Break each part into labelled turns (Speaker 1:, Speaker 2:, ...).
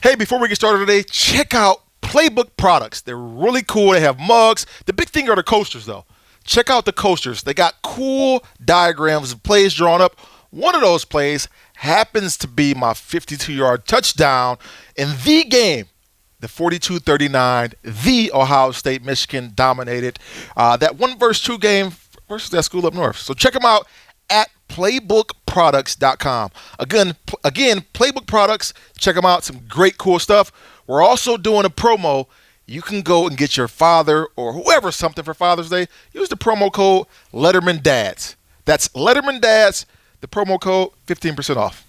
Speaker 1: Hey, before we get started today, check out Playbook products. They're really cool. They have mugs. The big thing are the coasters, though. Check out the coasters. They got cool diagrams of plays drawn up. One of those plays happens to be my 52-yard touchdown in the game, the 42-39, the Ohio State-Michigan dominated that 1-2 game versus that school up north. So check them out at playbookproducts.com. Again, Playbook Products. Check them out. Some great, cool stuff. We're also doing a promo. You can go and get your father or whoever something for Father's Day. Use the promo code Lettermen Dads. That's Lettermen Dads. The promo code, 15% off.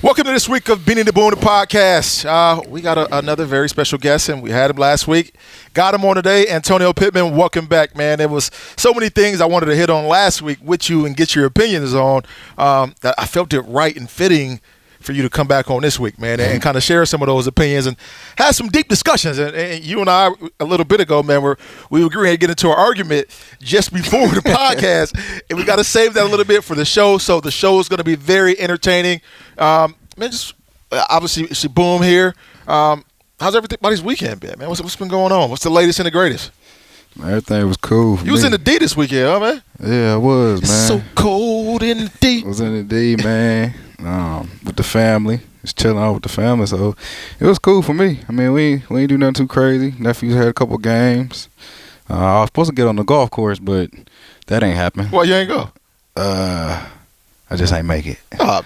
Speaker 1: Welcome to this week of Beanie the Boone podcast. We got another very special guest, and we had him last week. Got him on today. Antonio Pittman, welcome back, man. There was so many things I wanted to hit on last week with you and get your opinions on that I felt it right and fitting for you to come back on this week, man, and kind of share some of those opinions and have some deep discussions. And you and I, a little bit ago, man, we were going to get into an argument just before the podcast, and we got to save that a little bit for the show. So the show is going to be very entertaining. Man, just obviously, it's Boom here. How's everybody's weekend been, man? What's been going on? What's the latest and the greatest?
Speaker 2: Everything was cool.
Speaker 1: You was in the D this weekend, huh, man?
Speaker 2: Yeah, I was, man.
Speaker 1: It's so cold in the D.
Speaker 2: I was in the D, man. With the family, just chilling out with the family. So it was cool for me. I mean, we ain't do nothing too crazy. Nephews had a couple games. I was supposed to get on the golf course, but that ain't happening.
Speaker 1: Why you ain't go?
Speaker 2: I just ain't make it.
Speaker 1: Oh,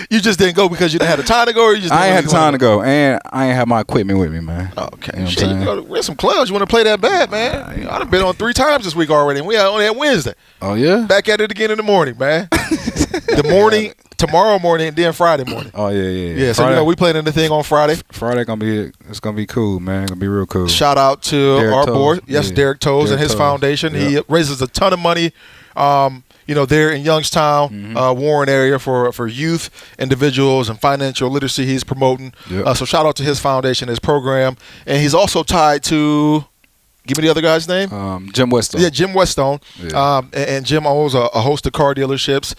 Speaker 1: you just didn't go because you didn't have the time to go, or you just didn't
Speaker 2: I ain't had the time to go, and I ain't have my equipment with me, man.
Speaker 1: Okay,
Speaker 2: you know
Speaker 1: shit, you gotta wear some clubs. You want to play that bad, man? I've done been on 3 times this week already, and we only had Wednesday.
Speaker 2: Oh yeah,
Speaker 1: back at it again in the morning, man. The morning, tomorrow morning, and then Friday morning.
Speaker 2: Oh yeah.
Speaker 1: Yeah, so
Speaker 2: Friday,
Speaker 1: we playing in the thing on Friday.
Speaker 2: Friday it's gonna be cool, man. It's gonna be real cool.
Speaker 1: Shout out to
Speaker 2: Derek
Speaker 1: our
Speaker 2: Toes.
Speaker 1: boy, yes,
Speaker 2: Yeah.
Speaker 1: Derek Toes and
Speaker 2: Derek
Speaker 1: his
Speaker 2: Toes.
Speaker 1: foundation.
Speaker 2: Yep.
Speaker 1: He raises a ton of money. There in Youngstown, Warren area for youth, individuals, and financial literacy he's promoting.
Speaker 2: Yep.
Speaker 1: So shout out to his foundation, his program. And he's also tied to, give me the other guy's name?
Speaker 2: Jim Westone.
Speaker 1: Yeah, Jim Westone.
Speaker 2: Yeah.
Speaker 1: And Jim owns a host of car dealerships.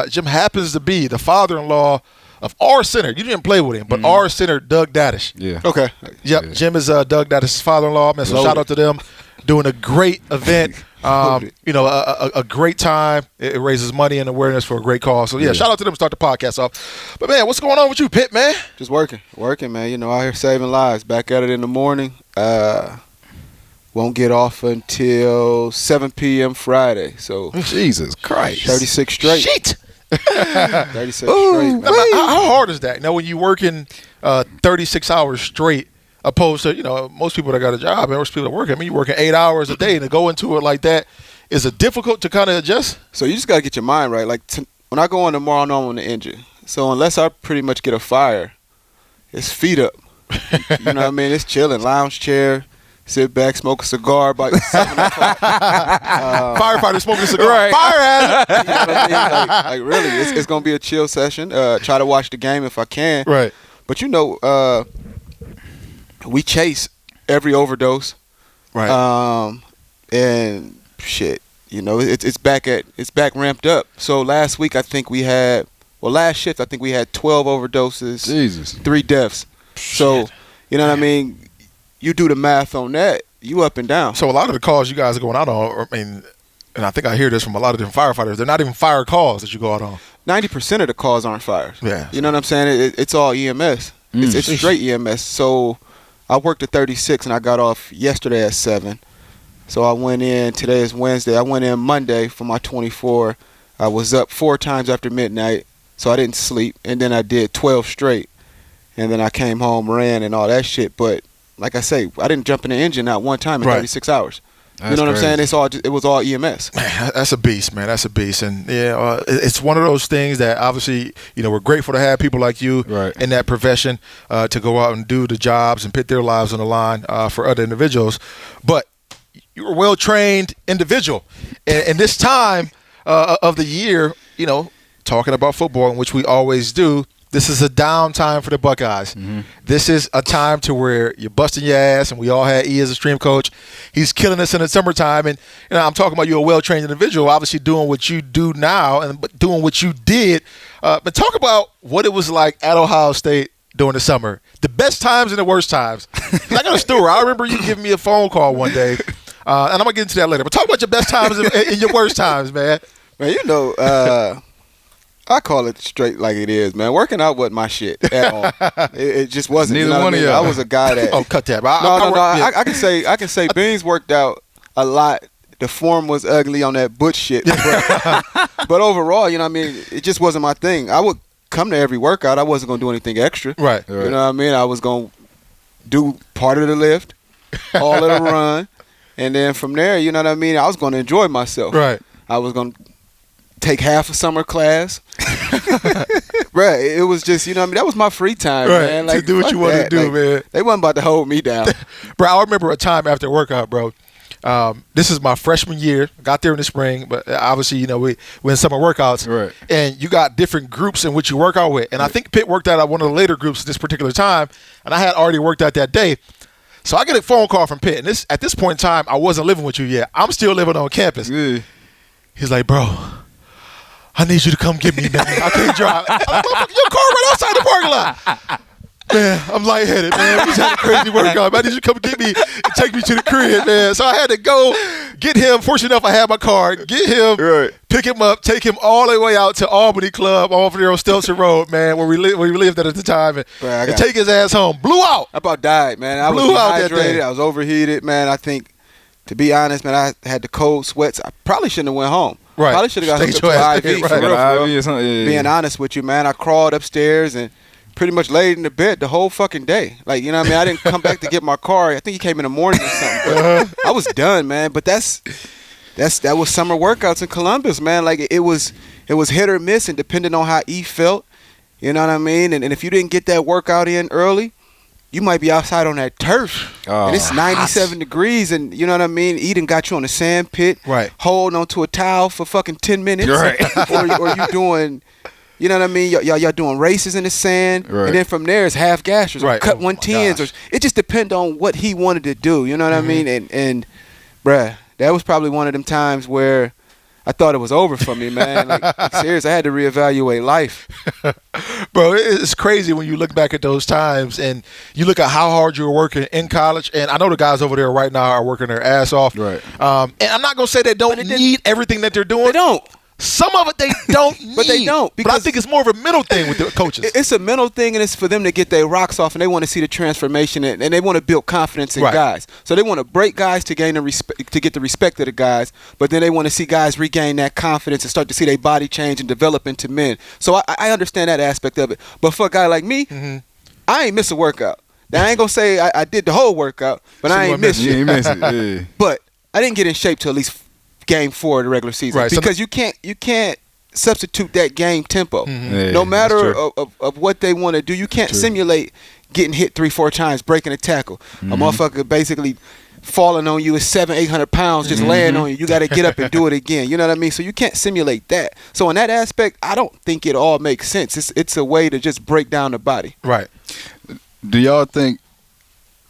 Speaker 1: Jim happens to be the father-in-law of our center. You didn't play with him, but our center, Doug Daddish.
Speaker 2: Yeah.
Speaker 1: Okay. Yep.
Speaker 2: Yeah.
Speaker 1: Jim is Doug Daddish's father-in-law. Man, so shout out to them. Doing a great event. A great time. It raises money and awareness for a great cause. So, yeah, shout out to them to start the podcast off. But, man, what's going on with you, Pitt, man?
Speaker 3: Just working, man. Out here saving lives. Back at it in the morning. Won't get off until 7 p.m. Friday. So
Speaker 2: Jesus Christ.
Speaker 3: 36 straight.
Speaker 1: Shit.
Speaker 3: 36 straight. Man.
Speaker 1: How hard is that? When you're working 36 hours straight, opposed to, most people that got a job and most people that work, you're working 8 hours a day, and to go into it like that, is it difficult to kind of adjust?
Speaker 3: So you just got to get your mind right. Like when I go on tomorrow, I know I'm on the engine. So unless I pretty much get a fire, it's feet up. You know what I mean? It's chilling. Lounge chair, sit back, smoke a cigar by 7 o'clock.
Speaker 1: Firefighter smoking a cigar.
Speaker 2: Right.
Speaker 1: Fire hazard.
Speaker 3: You know what I mean? Like really, it's going to be a chill session. Try to watch the game if I can.
Speaker 1: Right.
Speaker 3: But we chase every overdose,
Speaker 1: Right.
Speaker 3: and shit, it's back ramped up. So last week last shift I think we had 12 overdoses,
Speaker 2: Jesus.
Speaker 3: 3 deaths. So you know what I mean. You do the math on that, you up and down.
Speaker 1: So a lot of the calls you guys are going out on, and I think I hear this from a lot of different firefighters, they're not even fire calls that you go out on.
Speaker 3: 90% of the calls aren't fires.
Speaker 1: Yeah.
Speaker 3: You know what I'm saying? It's all EMS. It's straight EMS. So I worked at 36 and I got off yesterday at 7. So I went in, today is Wednesday. I went in Monday for my 24. I was up 4 times after midnight, so I didn't sleep. And then I did 12 straight. And then I came home, ran, and all that shit. But like I say, I didn't jump in the engine not one time in 36 hours.
Speaker 2: That's
Speaker 3: you know what
Speaker 2: crazy.
Speaker 3: I'm saying? It was all EMS.
Speaker 1: Man, that's a beast, man. That's a beast. And, it's one of those things that obviously, we're grateful to have people like you in that profession to go out and do the jobs and put their lives on the line for other individuals. But you're a well-trained individual. And this time of the year, talking about football, in which we always do, this is a downtime for the Buckeyes. Mm-hmm. This is a time to where you're busting your ass, and we all had E as a stream coach. He's killing us in the summertime, and I'm talking about you, a well-trained individual, obviously doing what you do now and doing what you did. But talk about what it was like at Ohio State during the summer? The best times and the worst times. 'Cause I got a story. I remember you giving me a phone call one day, and I'm going to get into that later. But talk about your best times and your worst times, man.
Speaker 3: Man, you know, I call it straight like it is, man. Working out wasn't my shit at all. It just wasn't.
Speaker 2: Neither
Speaker 3: you know
Speaker 2: one
Speaker 3: what I
Speaker 2: of
Speaker 3: mean?
Speaker 2: y'all.
Speaker 3: I was a guy that.
Speaker 1: Oh, cut that.
Speaker 3: I can say Beans worked out a lot. The form was ugly on that butch shit. But overall, you know what I mean? It just wasn't my thing. I would come to every workout. I wasn't going to do anything extra.
Speaker 1: Right.
Speaker 3: You know what I mean? I was going to do part of the lift, all of the run. And then from there, you know what I mean? I was going to enjoy myself.
Speaker 1: Right.
Speaker 3: I was going to take half a summer class. Right. It was just, you know what I mean? That was my free time,
Speaker 1: Right.
Speaker 3: man. Like,
Speaker 1: to do what
Speaker 3: fuck
Speaker 1: you wanted to
Speaker 3: that.
Speaker 1: do,
Speaker 3: Like,
Speaker 1: man.
Speaker 3: They wasn't about to hold me down.
Speaker 1: Bro, I remember a time after a workout, bro. This is my freshman year. Got there in the spring, but obviously, you know, we in summer workouts.
Speaker 2: Right.
Speaker 1: And you got different groups in which you work out with. And I think Pitt worked out at one of the later groups this particular time, and I had already worked out that day. So I get a phone call from Pitt, and at this point in time, I wasn't living with you yet. I'm still living on campus.
Speaker 2: Yeah.
Speaker 1: He's like, bro, I need you to come get me, man. I can't drive. I'm like, motherfucker, your car right outside the parking lot. Man, I'm lightheaded, man. We just had a crazy workout. I need you to come get me and take me to the crib, man. So I had to go get him. Fortunate enough, I had my car. Get him,
Speaker 2: Right.
Speaker 1: pick him up, take him all the way out to Albany Club over there on Stelzer Road, man, where we lived at the time, and,
Speaker 3: Bro, I
Speaker 1: and
Speaker 3: got-
Speaker 1: take his ass home. Blew out.
Speaker 3: I about died, man. I was
Speaker 1: Blew out that
Speaker 3: dehydrated.
Speaker 1: day.
Speaker 3: I was overheated, man. I think, to be honest, man, I had the cold sweats. I probably shouldn't have went home.
Speaker 1: Right.
Speaker 3: Probably should have got
Speaker 1: Stayed
Speaker 3: hooked
Speaker 1: your
Speaker 3: up
Speaker 1: ass
Speaker 3: to an
Speaker 1: there,
Speaker 3: IV. For
Speaker 1: right.
Speaker 3: real,
Speaker 2: Got
Speaker 3: for
Speaker 2: an
Speaker 3: real.
Speaker 2: IV or something. Yeah.
Speaker 3: Being honest with you, man, I crawled upstairs and pretty much laid in the bed the whole fucking day. Like, you know what I mean? I didn't come back to get my car. I think he came in the morning or something. But I was done, man. But that was summer workouts in Columbus, man. Like, it was hit or miss, and depending on how E felt, you know what I mean? And if you didn't get that workout in early, you might be outside on that turf.
Speaker 2: Oh.
Speaker 3: And it's 97 degrees, and you know what I mean? Eden got you on the sand pit,
Speaker 1: Right.
Speaker 3: holding onto a towel for fucking 10 minutes.
Speaker 2: Right.
Speaker 3: or you doing, you know what I mean? Y'all doing races in the sand.
Speaker 2: Right.
Speaker 3: And then from there, it's half gashers or
Speaker 1: Right.
Speaker 3: cut
Speaker 1: Oh, my
Speaker 3: 110s.
Speaker 1: gosh.
Speaker 3: Or it just depends on what he wanted to do. You know what I mean? And bruh, that was probably one of them times where I thought it was over for me, man. Like serious, I had to reevaluate life.
Speaker 1: Bro, it's crazy when you look back at those times and you look at how hard you were working in college. And I know the guys over there right now are working their ass off.
Speaker 2: Right.
Speaker 1: And I'm not going to say they don't need everything that they're doing.
Speaker 3: They don't.
Speaker 1: Some of it they don't need.
Speaker 3: But they don't,
Speaker 1: But I
Speaker 3: because-
Speaker 1: think it's more of a mental thing with the coaches.
Speaker 3: It's a mental thing, and it's for them to get their rocks off, and they want to see the transformation, and they want to build confidence in
Speaker 1: Right.
Speaker 3: guys. So they want to break guys to gain the respect, to get the respect of the guys, but then they want to see guys regain that confidence and start to see their body change and develop into men. So I understand that aspect of it. But for a guy like me, I ain't miss a workout. Now, I ain't going to say I did the whole workout, but
Speaker 1: So
Speaker 3: I
Speaker 1: you
Speaker 3: ain't
Speaker 1: wasn't
Speaker 3: missed
Speaker 2: Yeah,
Speaker 3: shit.
Speaker 2: he missed it. Yeah.
Speaker 3: But I didn't get in shape till at least game 4 of the regular season,
Speaker 1: Right, so
Speaker 3: because you can't substitute that game tempo.
Speaker 2: Yeah,
Speaker 3: No
Speaker 2: that's
Speaker 3: matter
Speaker 2: true.
Speaker 3: of what they want to do, you can't
Speaker 2: True.
Speaker 3: simulate getting hit 3-4 times, breaking a tackle. A motherfucker basically falling on you is 700-800 pounds, just laying on you. You got to get up and do it again. You know what I mean? So you can't simulate that. So in that aspect, I don't think it all makes sense. It's a way to just break down the body.
Speaker 1: Right.
Speaker 2: Do y'all think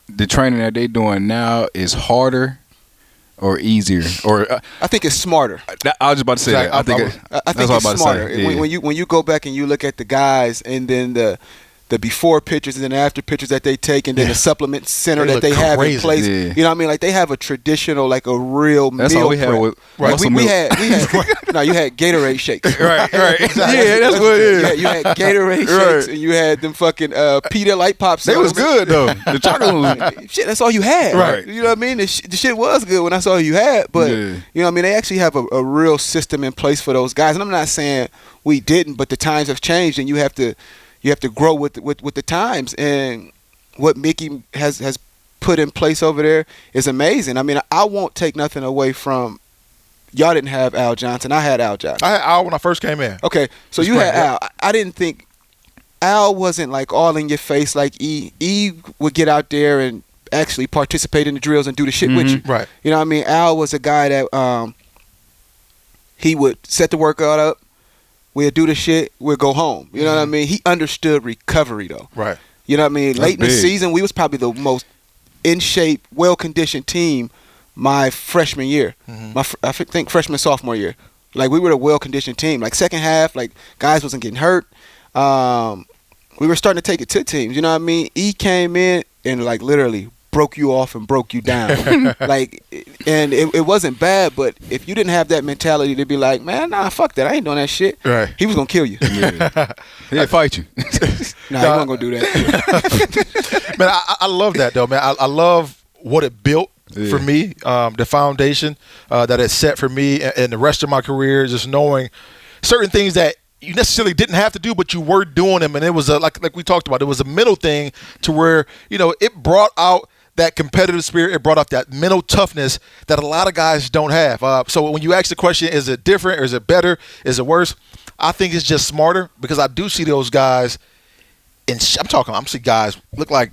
Speaker 2: the training that they doing now is harder or easier? Or
Speaker 3: I think it's smarter.
Speaker 2: I was just about to say that. I think
Speaker 3: I
Speaker 2: that's
Speaker 3: think
Speaker 2: what I'm
Speaker 3: it's
Speaker 2: about to say.
Speaker 3: smarter.
Speaker 2: Yeah.
Speaker 3: When you go back and you look at the guys, and then the before pictures and then after pictures that they take, and then
Speaker 1: Yeah.
Speaker 3: the supplement center
Speaker 1: They
Speaker 3: that they
Speaker 1: look
Speaker 3: have in
Speaker 1: crazy.
Speaker 3: place.
Speaker 2: Yeah.
Speaker 3: You know what I mean? Like, they have a traditional, like a real
Speaker 2: That's
Speaker 3: meal
Speaker 2: all we had
Speaker 3: prep.
Speaker 2: with
Speaker 3: Like,
Speaker 2: muscle
Speaker 3: we
Speaker 2: milk.
Speaker 3: had no, you had Gatorade shakes.
Speaker 2: Right.
Speaker 1: Exactly.
Speaker 2: Yeah, that's what it is.
Speaker 3: You had Gatorade
Speaker 2: Right.
Speaker 3: shakes, and you had them fucking Pedialyte pops.
Speaker 2: They was good though. The chocolate was
Speaker 3: Shit, that's all you had.
Speaker 2: Right.
Speaker 3: You know what I mean? The shit was good when that's all you had. But,
Speaker 2: Yeah.
Speaker 3: you know what I mean? They actually have a real system in place for those guys. And I'm not saying we didn't, but the times have changed, and you have to grow with the times. And what Mickey has put in place over there is amazing. I mean, I won't take nothing away from, y'all didn't have Al Johnson. I had Al Johnson.
Speaker 1: I had Al when I first came in.
Speaker 3: Okay, so
Speaker 1: Just
Speaker 3: you had
Speaker 1: playing,
Speaker 3: Al. I didn't think Al wasn't like all in your face like E. E would get out there and actually participate in the drills and do the shit with you.
Speaker 1: Right.
Speaker 3: You know what I mean? Al was a guy that he would set the workout up. We'll do the shit. We'll go home. You know what I mean? He understood recovery though.
Speaker 1: Right.
Speaker 3: You know what I mean?
Speaker 2: That's
Speaker 3: Late in the
Speaker 2: big.
Speaker 3: season, we was probably the most in shape, well conditioned team my freshman year. I think freshman sophomore year. Like, we were a well conditioned team. Like, second half, like, guys wasn't getting hurt. we were starting to take it to teams. You know what I mean? E came in and like literally broke you off and broke you down. Like, and it wasn't bad, but if you didn't have that mentality to be like, man, nah, fuck that, I ain't doing that shit.
Speaker 1: Right.
Speaker 3: He was gonna kill you.
Speaker 2: He'd fight you.
Speaker 3: Nah, he wasn't gonna do that.
Speaker 1: Man, I love that though, man. I love what it built for me, the foundation that it set for me and the rest of my career, just knowing certain things that you necessarily didn't have to do, but you were doing them. And it was like we talked about, it was a mental thing to where, you know, it brought out that competitive spirit. It brought out that mental toughness that a lot of guys don't have. So when you ask the question, is it different or is it better? Is it worse? I think it's just smarter, because I do see those guys I'm seeing guys look like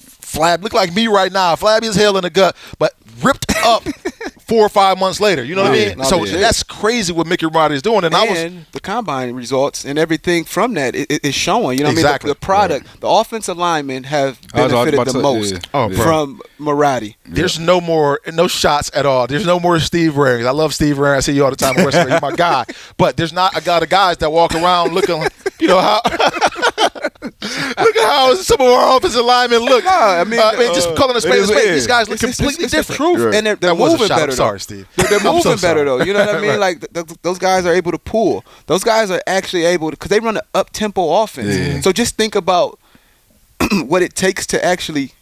Speaker 1: me right now, flabby as hell in the gut, but ripped up 4 or 5 months later. You know what I mean? So that's crazy what Mickey Roddy is doing. And
Speaker 3: the combine results and everything from that is showing. You know what I mean? The product, the offensive linemen have benefited the most from Marotti.
Speaker 1: There's no shots at all. There's no more Steve Rings. I love Steve Rings. I see you all the time. You're my guy. But there's not a lot of guys that walk around looking like, you know, how look at how some of our offensive linemen look.
Speaker 3: I mean,
Speaker 1: just calling a spade a spade. These guys look completely different.
Speaker 3: Truth. And they're moving better.
Speaker 1: I'm sorry, Steve.
Speaker 3: They're moving better though. You know what I mean? Like those guys are able to pull. Those guys are actually able to, because they run an up tempo offense. Yeah. So just think about what it takes to actually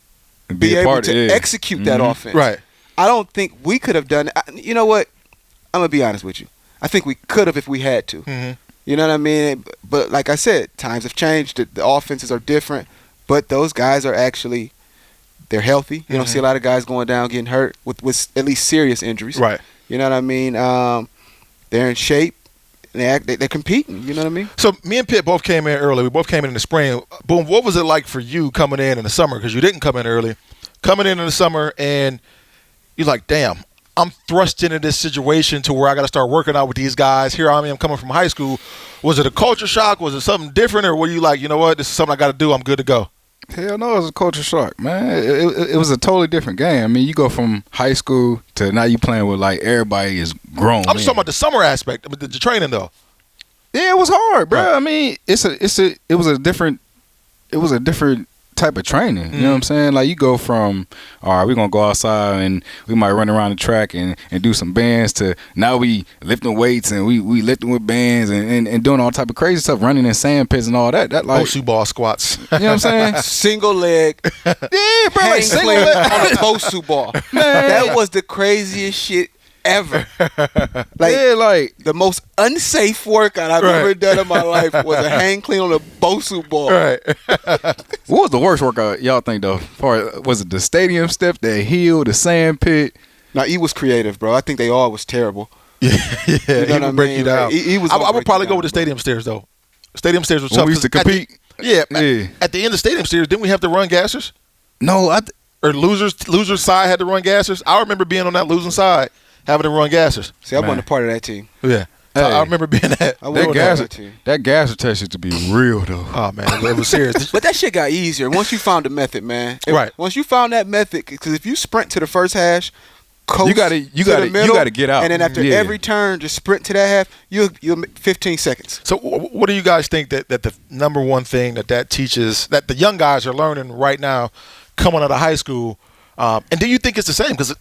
Speaker 3: be able to execute that offense.
Speaker 1: Right.
Speaker 3: I don't think we could have done it. You know what? I'm gonna be honest with you. I think we could have if we had to.
Speaker 1: Mm-hmm.
Speaker 3: You know what I mean? But like I said, times have changed. The offenses are different. But those guys are actually, they're healthy. You don't see a lot of guys going down getting hurt with at least serious injuries.
Speaker 1: Right.
Speaker 3: You know what I mean? They're in shape. They're competing. You know what I mean?
Speaker 1: So me and Pitt both came in early. We both came in the spring. Boom. What was it like for you coming in the summer? Because you didn't come in early. Coming in the summer, and you're like, damn, I'm thrust into this situation to where I got to start working out with these guys. Here I am coming from high school. Was it a culture shock? Was it something different? Or were you like, you know what, this is something I got to do. I'm good to go?
Speaker 2: Hell no, it was a culture shock, man. It was a totally different game. I mean, you go from high school to now you playing with, like, everybody is grown.
Speaker 1: I'm just talking about the summer aspect, the training, though.
Speaker 2: Yeah, it was hard, bro.
Speaker 1: Right.
Speaker 2: I mean, it was a different type of training. You know what I'm saying? Like, you go from, all right, we're going to go outside and we might run around the track and do some bands, to now we lifting weights and we lifting with bands and doing all type of crazy stuff, running in sand pits and all that. That like
Speaker 1: Bosu ball squats.
Speaker 2: You know what I'm saying?
Speaker 3: Single leg.
Speaker 2: Yeah, bro, like single leg
Speaker 3: on a Bosu ball. Man. That was the craziest shit ever. Like the most unsafe workout I've ever done in my life was a hang clean on a Bosu ball.
Speaker 1: Right.
Speaker 2: What was the worst workout y'all think though? Was it the stadium step, the hill, the sand pit?
Speaker 3: No, he was creative, bro. I think they all was terrible.
Speaker 1: Yeah,
Speaker 3: you know
Speaker 1: he would break you down.
Speaker 3: Like,
Speaker 1: I would probably go with the stadium stairs though. Stadium stairs was tough.
Speaker 2: When we used to compete.
Speaker 1: At the end of stadium stairs, didn't we have to run gassers?
Speaker 2: No,
Speaker 1: or losers side had to run gassers. I remember being on that losing side, having to run gassers.
Speaker 3: See, I wasn't a part of that team.
Speaker 1: Yeah. So I remember being that.
Speaker 2: That gasser test used to be real, though.
Speaker 1: Oh, man. It was serious.
Speaker 3: But that shit got easier once you found the method, man.
Speaker 1: Right.
Speaker 3: Once you found that method, because if you sprint to the first hash, coast
Speaker 2: you gotta get out.
Speaker 3: And then after every turn, just sprint to that half, you'll 15 seconds.
Speaker 1: So what do you guys think that the number one thing that teaches, that the young guys are learning right now coming out of high school, and do you think it's the same? Because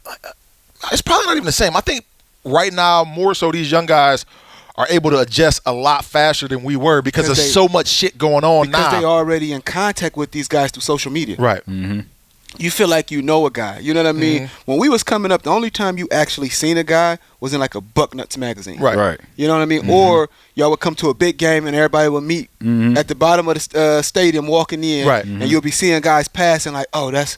Speaker 1: it's probably not even the same. I think right now, more so, these young guys are able to adjust a lot faster than we were because there's so much shit going on now.
Speaker 3: Because they're already in contact with these guys through social media.
Speaker 1: Right.
Speaker 2: Mm-hmm.
Speaker 3: You feel like you know a guy. You know what I mean? When we was coming up, the only time you actually seen a guy was in like a Bucknuts magazine.
Speaker 1: Right.
Speaker 3: You know what I mean? Or y'all would come to a big game and everybody would meet at the bottom of the stadium walking in.
Speaker 1: Right.
Speaker 3: And you'll be seeing guys passing like, oh, that's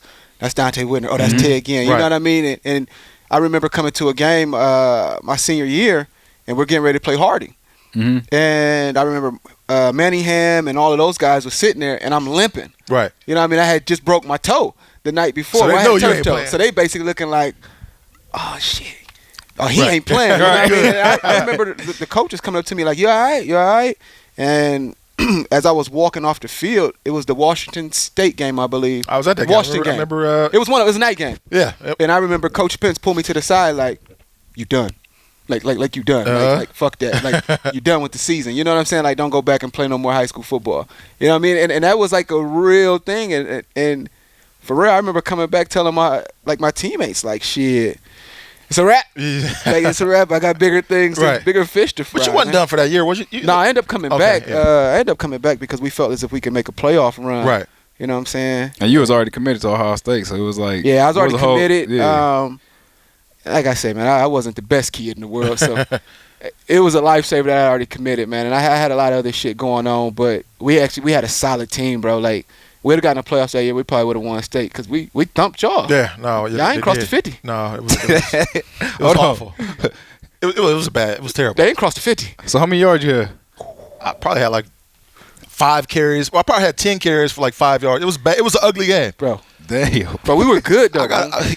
Speaker 3: Dante Whitner. Oh, that's Ted Ginn. You know what I mean? And I remember coming to a game my senior year, and we're getting ready to play Harding. And I remember Manningham and all of those guys were sitting there, and I'm limping.
Speaker 1: Right.
Speaker 3: You know what I mean? I had just broke my toe the night before.
Speaker 1: So they
Speaker 3: I
Speaker 1: know
Speaker 3: had
Speaker 1: you
Speaker 3: turf
Speaker 1: ain't
Speaker 3: toe.
Speaker 1: playing.
Speaker 3: So they basically looking like, oh, shit. Oh, he ain't playing. You know what I mean? I remember the coaches coming up to me like, you all right? You all right? And as I was walking off the field, it was the Washington State game, I believe.
Speaker 1: I was at that
Speaker 3: Washington
Speaker 1: game. I remember
Speaker 3: it was a night game.
Speaker 1: Yeah. Yep.
Speaker 3: And I remember Coach Pence pulled me to the side like, you done. Like you done. Like fuck that. Like you done with the season. You know what I'm saying? Like don't go back and play no more high school football. You know what I mean? And that was like a real thing. And for real, I remember coming back telling my teammates like, shit, it's a wrap. Like it's a wrap. I got bigger things, bigger fish to fry.
Speaker 1: But you wasn't done for that year, was you?
Speaker 3: No, I ended up coming back. Yeah. I ended up coming back because we felt as if we could make a playoff run.
Speaker 1: Right.
Speaker 3: You know what I'm saying?
Speaker 2: And you was already committed to Ohio State, so it was like
Speaker 3: I was already committed.
Speaker 2: Yeah.
Speaker 3: Like I say, man, I wasn't the best kid in the world, so it was a lifesaver that I already committed, man. And I had a lot of other shit going on, but we had a solid team, bro. Like we'd have gotten the playoffs that year, we probably would have won state because we thumped y'all.
Speaker 1: Yeah, no,
Speaker 3: y'all ain't crossed the 50.
Speaker 1: No, it was awful. It was bad. It was terrible.
Speaker 3: They ain't crossed the 50.
Speaker 2: So how many yards you had?
Speaker 1: I probably had like 5 carries. Well, I probably had 10 carries for like 5 yards. It was bad. It was an ugly game,
Speaker 3: bro.
Speaker 2: Damn.
Speaker 3: But we were good, though.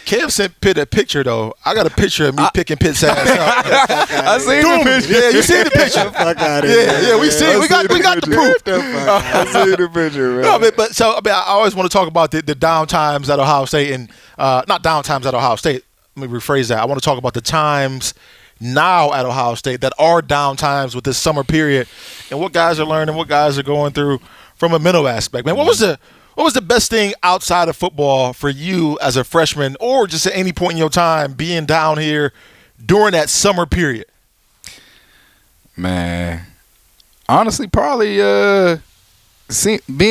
Speaker 1: Cam sent Pitt a picture, though. I got a picture of me picking Pitt's ass up.
Speaker 2: I seen the picture.
Speaker 1: Yeah, you seen the picture. Yeah, we see. We got the proof.
Speaker 2: I seen the picture, man.
Speaker 1: No, but I always want to talk about the down times at Ohio State and not down times at Ohio State. Let me rephrase that. I want to talk about the times now at Ohio State that are down times with this summer period and what guys are learning, what guys are going through from a mental aspect. Man, what was the best thing outside of football for you as a freshman or just at any point in your time being down here during that summer period?
Speaker 2: Man, honestly, probably being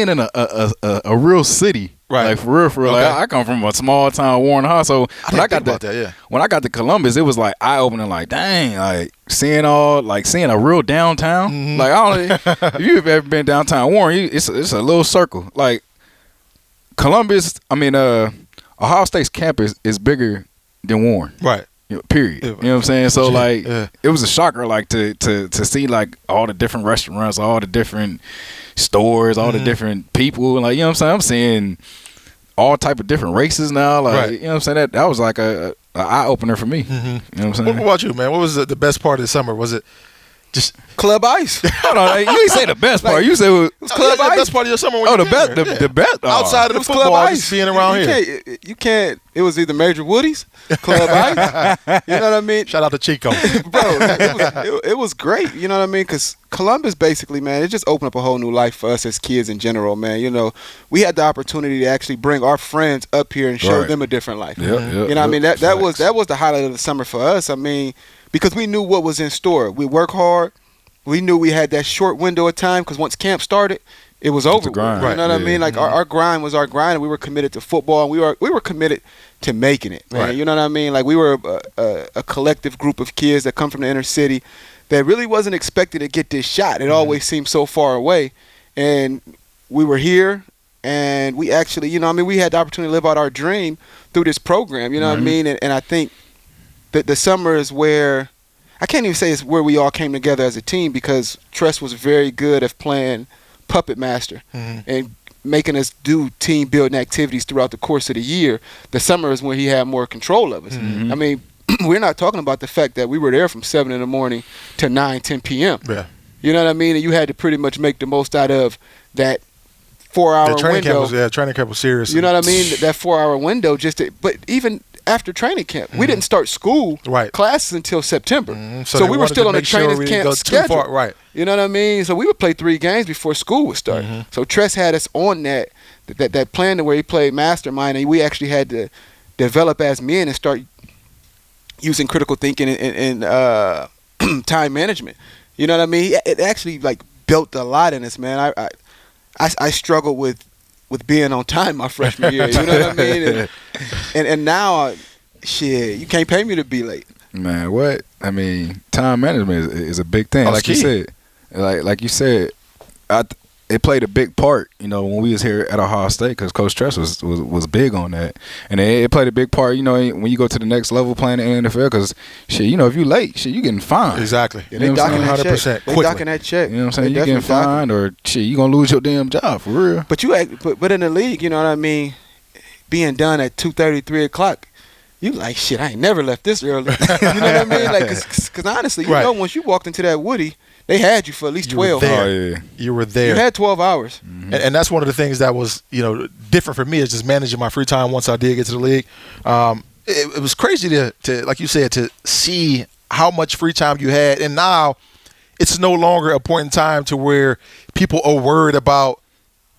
Speaker 2: in a real city.
Speaker 1: Right.
Speaker 2: Like for real.
Speaker 1: Okay.
Speaker 2: Like I come from a small town, Warren High. So when I got to Columbus, it was like eye opening. Like dang, like seeing a real downtown.
Speaker 1: Mm-hmm.
Speaker 2: Like I don't. If you've ever been downtown Warren, it's a little circle. Like Columbus, Ohio State's campus is bigger than Warren.
Speaker 1: Right.
Speaker 2: Period. You know what I'm saying? So it was a shocker, like to see like all the different restaurants, all the different stores, all the different people, like you know what I'm saying. I'm seeing all type of different races now, like you know what I'm saying. That was like a eye opener for me. Mm-hmm. You know what I'm saying?
Speaker 1: What about you, man? What was the best part of the summer? Was it just
Speaker 3: Club Ice?
Speaker 2: Hold on, you ain't say the best part. You said it was
Speaker 1: Club Ice. The best part of your summer? When
Speaker 2: the best
Speaker 1: outside of the football, just being around
Speaker 3: here. You can't. It was either Major Woody's, Club Ice. You know what I mean?
Speaker 1: Shout out to Chico,
Speaker 3: bro. It was great. You know what I mean? Because Columbus, basically, man, it just opened up a whole new life for us as kids in general, man. You know, we had the opportunity to actually bring our friends up here and show them a different life. You know what I mean? That was the highlight of the summer for us. I mean, because we knew what was in store. We work hard. We knew we had that short window of time because once camp started, it was over. You know what I mean? Like our grind was our grind, and we were committed to football, and we were committed to making it. Man. Right. You know what I mean? Like we were a collective group of kids that come from the inner city that really wasn't expected to get this shot. It always seemed so far away, and we were here, and we actually, you know, I mean, we had the opportunity to live out our dream through this program. You know what I mean? And I think that the summer is where. I can't even say it's where we all came together as a team because Tress was very good at playing puppet master and making us do team building activities throughout the course of the year. The summer is when he had more control of us. I mean, we're not talking about the fact that we were there from 7 in the morning to 9, 10 p.m.
Speaker 1: Yeah.
Speaker 3: You know what I mean? And you had to pretty much make the most out of that 4-hour window.
Speaker 1: Training camp was serious.
Speaker 3: You know what I mean? That 4-hour window but even after training camp. We didn't start school classes until September. So we were still on the training camp schedule.
Speaker 1: Right.
Speaker 3: You know what I mean? So we would play 3 games before school would start. So Tress had us on that plan to where he played mastermind, and we actually had to develop as men and start using critical thinking and time management. You know what I mean? It actually like built a lot in us, man. I struggled with being on time my freshman year. You know what I mean? And now, shit, you can't pay me to be late.
Speaker 2: Man, what? I mean, time management is a big thing. Like you said, like you said, it played a big part, you know, when we was here at Ohio State because Coach Tress was big on that. And it played a big part, you know, when you go to the next level playing in the NFL because, shit, you know, if you late, shit, you getting fined.
Speaker 1: Exactly.
Speaker 3: Yeah, they docking that 100% check. They docking that check.
Speaker 2: You know what I'm saying? You getting fined or, shit, you going to lose your damn job for real.
Speaker 3: But but in the league, you know what I mean, being done at 2:30, 3 o'clock, you like, shit, I ain't never left this early. You know what I mean? Like, because honestly, you know, once you walked into that Woody, they had you for at least 12
Speaker 1: hours. You were there.
Speaker 3: You had 12 hours.
Speaker 1: And that's one of the things that was, you know, different for me is just managing my free time once I did get to the league. It was crazy to like you said, to see how much free time you had, and now it's no longer a point in time to where people are worried about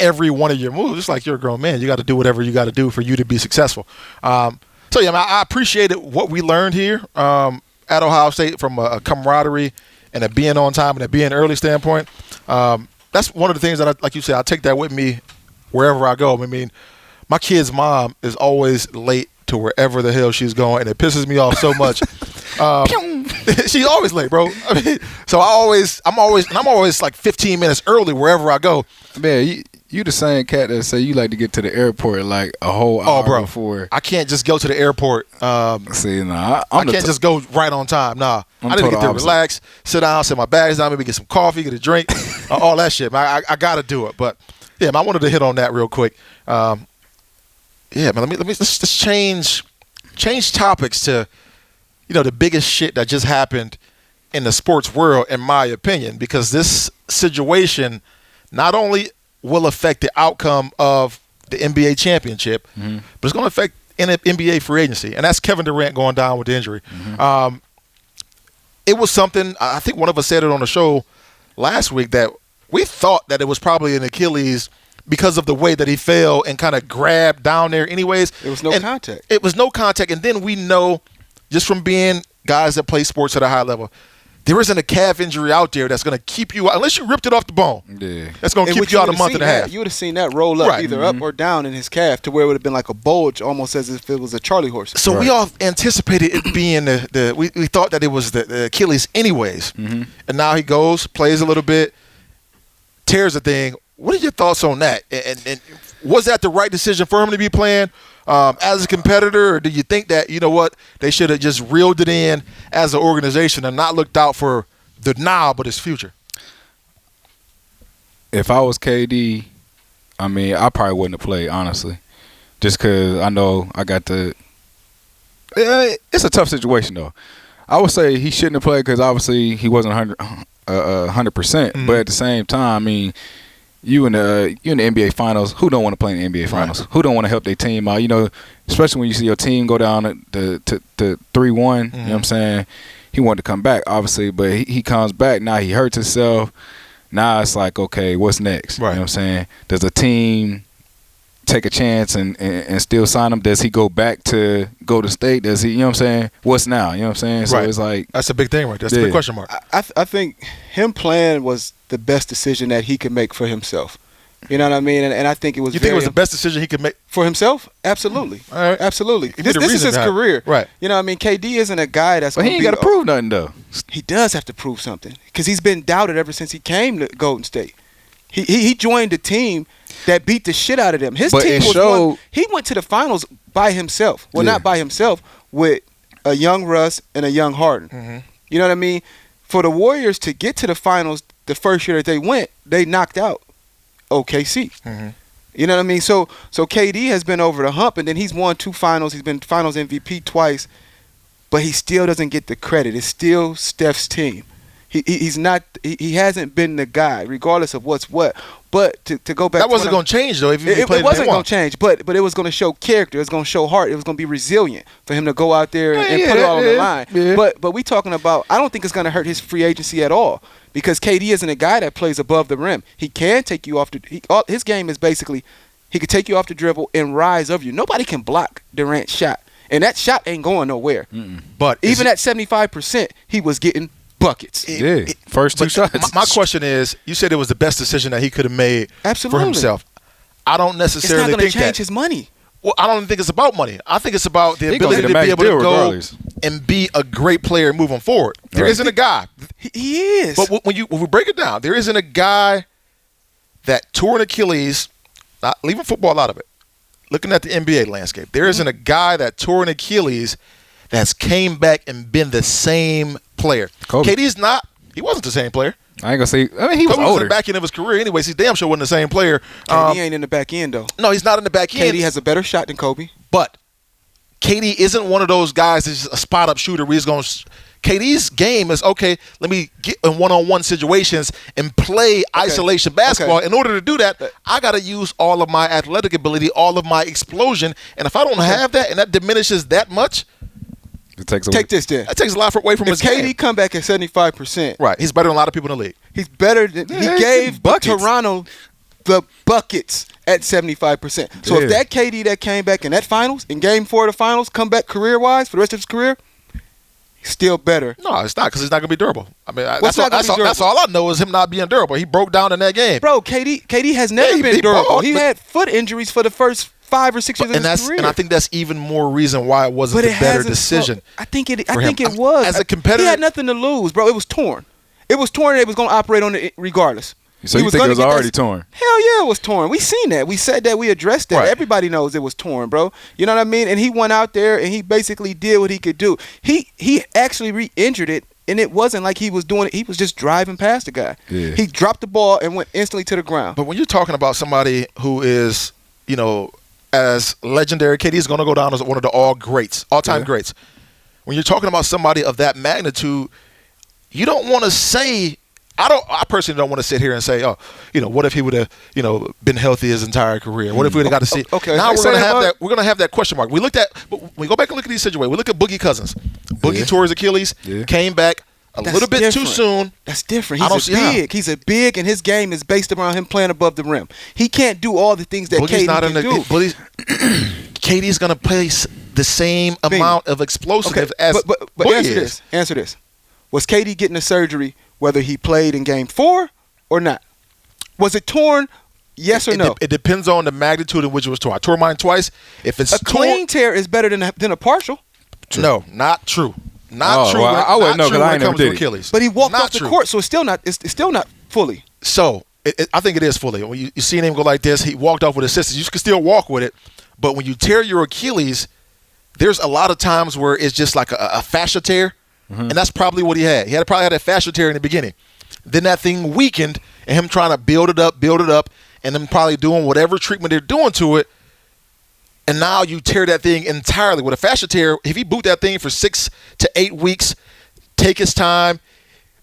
Speaker 1: every one of your moves. It's like you're a grown man. You got to do whatever you got to do for you to be successful. So, yeah, I appreciated what we learned here at Ohio State from a camaraderie and a being on time and a being early standpoint. That's one of the things that, like you said, I take that with me wherever I go. I mean, my kid's mom is always late to wherever the hell she's going, and it pisses me off so much. She's always late, bro. I mean, so I'm always like 15 minutes early wherever I go.
Speaker 2: Man, you the same cat that say you like to get to the airport like a whole hour before.
Speaker 1: I can't just go to the airport.
Speaker 2: See, nah,
Speaker 1: I can't just go right on time. Nah, I need to get there, relax, sit down, set my bags down, maybe get some coffee, get a drink, all that shit. Man, I got to do it. But yeah, man, I wanted to hit on that real quick. Yeah, man, let's change topics to, the biggest shit that just happened in the sports world, in my opinion, because this situation not only will affect the outcome of the NBA championship, but it's going to affect NBA free agency, and that's Kevin Durant going down with the injury. It was something, I think one of us said it on the show last week, that we thought that it was probably an Achilles because of the way that he fell and kind of grabbed down there anyways.
Speaker 3: It was no contact.
Speaker 1: It was no contact. And then we know, just from being guys that play sports at a high level, there isn't a calf injury out there that's going to keep you out, unless you ripped it off the bone.
Speaker 2: Yeah.
Speaker 1: That's going to keep you out a month and a half.
Speaker 3: You would have seen that roll up, either up or down in his calf, to where it would have been like a bulge, almost as if it was a Charlie horse.
Speaker 1: So we all anticipated it being we thought that it was the Achilles anyways. And now he goes, plays a little bit, tears the thing. What are your thoughts on that? And was that the right decision for him to be playing as a competitor, or do you think that, they should have just reeled it in as an organization and not looked out for the now but his future?
Speaker 2: If I was KD, I mean, I probably wouldn't have played, honestly, just because I know I got the – it's a tough situation, though. I would say he shouldn't have played because obviously he wasn't 100%, but at the same time, I mean – You in the NBA Finals, who don't want to play in the NBA Finals? Right. Who don't want to help their team out? Especially when you see your team go down to 3-1, you know what I'm saying? He wanted to come back, obviously, but he comes back. Now he hurts himself. Now it's like, okay, what's next? Right. You know what I'm saying? Does the team take a chance and still sign him? Does he go back to Golden State? Does he, you know what I'm saying? What's now? You know what I'm saying? So it's like.
Speaker 1: That's a big thing, right? That's the big question mark.
Speaker 3: I think him playing was the best decision that he could make for himself. You know what I mean? And I think it was.
Speaker 1: You think it was the best decision he could make
Speaker 3: for himself? Absolutely. All right. Absolutely. This is his career.
Speaker 1: Right.
Speaker 3: You know what I mean? KD isn't a guy that's.
Speaker 2: But he ain't got to prove nothing, though.
Speaker 3: He does have to prove something because he's been doubted ever since he came to Golden State. He joined a team that beat the shit out of them. His team was one. He went to the finals by himself. Well, not by himself, with a young Russ and a young Harden. You know what I mean? For the Warriors to get to the finals the first year that they went, they knocked out OKC. You know what I mean? So KD has been over the hump, and then he's won 2 finals. He's been finals MVP twice, but he still doesn't get the credit. It's still Steph's team. He's not. He hasn't been the guy, regardless of what's what. But to go back,
Speaker 1: that wasn't going to change though. If he
Speaker 3: it wasn't going to change, but it was going to show character. It was going to show heart. It was going to be resilient for him to go out there and put it all on the line. Yeah. But we talking about. I don't think it's going to hurt his free agency at all, because KD isn't a guy that plays above the rim. He can take you off his game is basically he could take you off the dribble and rise over you. Nobody can block Durant's shot, and that shot ain't going nowhere.
Speaker 1: But
Speaker 3: even at 75%, he was getting buckets.
Speaker 2: First 2 shots.
Speaker 1: My question is, you said it was the best decision that he could have made
Speaker 3: for
Speaker 1: himself. I don't necessarily think that.
Speaker 3: It's not going to change his money.
Speaker 1: Well, I don't think it's about money. I think it's about the ability to be able to go and be a great player moving forward. There isn't a guy.
Speaker 3: He is.
Speaker 1: But when we break it down, there isn't a guy that tore an Achilles, not leaving football out of it, looking at the NBA landscape. There isn't a guy that tore an Achilles that's came back and been the same player.
Speaker 2: Kobe.
Speaker 1: KD's not. He wasn't the same player.
Speaker 2: I ain't gonna say. I mean, he was
Speaker 1: Kobe
Speaker 2: older.
Speaker 1: was in the back end of his career, anyways. He damn sure wasn't the same player.
Speaker 3: KD ain't in the back end though.
Speaker 1: No, he's not in the back end.
Speaker 3: KD has a better shot than Kobe,
Speaker 1: but KD isn't one of those guys that's a spot up shooter. Where he's going. KD's game is okay. Let me get in one-on-one situations and play isolation basketball. In order to do that, I got to use all of my athletic ability, all of my explosion. And if I don't have that, and that diminishes that much,
Speaker 2: It takes away.
Speaker 3: Take this then.
Speaker 1: That takes a lot away from
Speaker 3: If
Speaker 1: his
Speaker 3: KD
Speaker 1: game.
Speaker 3: come back at 75%,
Speaker 1: Right. He's better than a lot of people in the league.
Speaker 3: he's better than he gave
Speaker 2: buckets.
Speaker 3: Toronto the buckets at 75%. So if that KD that came back in that finals, in game 4 of the finals, come back career-wise for the rest of his career, he's still better.
Speaker 1: No, it's not because he's not going to be durable. I mean,
Speaker 3: What's not gonna be durable?
Speaker 1: that's all I know is him not being durable. He broke down in that game.
Speaker 3: Bro, KD has never
Speaker 1: he
Speaker 3: been durable.
Speaker 1: balled,
Speaker 3: He
Speaker 1: but-
Speaker 3: had foot injuries for the first 5 or 6 years of his career.
Speaker 1: And I think that's even more reason why it wasn't the better decision.
Speaker 3: I think it
Speaker 1: for him.
Speaker 3: was.
Speaker 1: As a competitor,
Speaker 3: he had nothing to lose, bro. It was torn. It was torn, and they was going to operate on it regardless.
Speaker 2: So
Speaker 3: He
Speaker 2: you think it
Speaker 3: gonna
Speaker 2: was
Speaker 3: get
Speaker 2: already
Speaker 3: that-
Speaker 2: torn?
Speaker 3: Hell yeah, it was torn. We seen that. We said that. We addressed that.
Speaker 1: Right.
Speaker 3: Everybody knows it was torn, bro. You know what I mean? And he went out there and he basically did what he could do. He actually re-injured it, and it wasn't like he was doing it. He was just driving past the guy.
Speaker 2: Yeah.
Speaker 3: He dropped the ball and went instantly to the ground.
Speaker 1: But when you're talking about somebody who is, as legendary, KD is going to go down as one of the all-time greats. When you're talking about somebody of that magnitude, you don't want to say. I personally don't want to sit here and say, what if he would have, been healthy his entire career? What if we would have got to see?
Speaker 3: Okay.
Speaker 1: Now we're
Speaker 3: Say
Speaker 1: going to have
Speaker 3: about-
Speaker 1: that. We're going to have that question mark. But we go back and look at these situations. We look at Boogie Cousins. Boogie tore his Achilles, came back a
Speaker 3: That's
Speaker 1: little bit too
Speaker 3: different.
Speaker 1: soon.
Speaker 3: That's different.
Speaker 1: I don't
Speaker 3: He's
Speaker 1: see how.
Speaker 3: big. He's a big, and his game is based around him playing above the rim. He can't do all the things that
Speaker 1: Boogie's
Speaker 3: KD
Speaker 1: not
Speaker 3: can do.
Speaker 1: KD's going to play the same amount of explosive as
Speaker 3: but
Speaker 1: Boogie
Speaker 3: answer
Speaker 1: is.
Speaker 3: this. Answer this. Was KD getting a surgery whether he played in Game 4 or not? Was it torn? Yes or no?
Speaker 1: It depends on the magnitude in which it was torn. I tore mine twice. If it's
Speaker 3: A clean tear is better than a partial.
Speaker 1: no, not true. Not true.
Speaker 2: Well, I wouldn't know
Speaker 1: because
Speaker 2: I ain't never
Speaker 1: comes to
Speaker 2: did it.
Speaker 1: Achilles.
Speaker 3: But he walked
Speaker 1: Not
Speaker 3: off the
Speaker 1: true.
Speaker 3: court, so it's still not. It's still not fully.
Speaker 1: So I think it is fully. When you seen him go like this, he walked off with assistance. You can still walk with it, but when you tear your Achilles, there's a lot of times where it's just like a fascia tear, and that's probably what he had. He probably had a fascia tear in the beginning. Then that thing weakened, and him trying to build it up, and then probably doing whatever treatment they're doing to it. And now you tear that thing entirely. With a fascia tear, if he boot that thing for 6 to 8 weeks, take his time,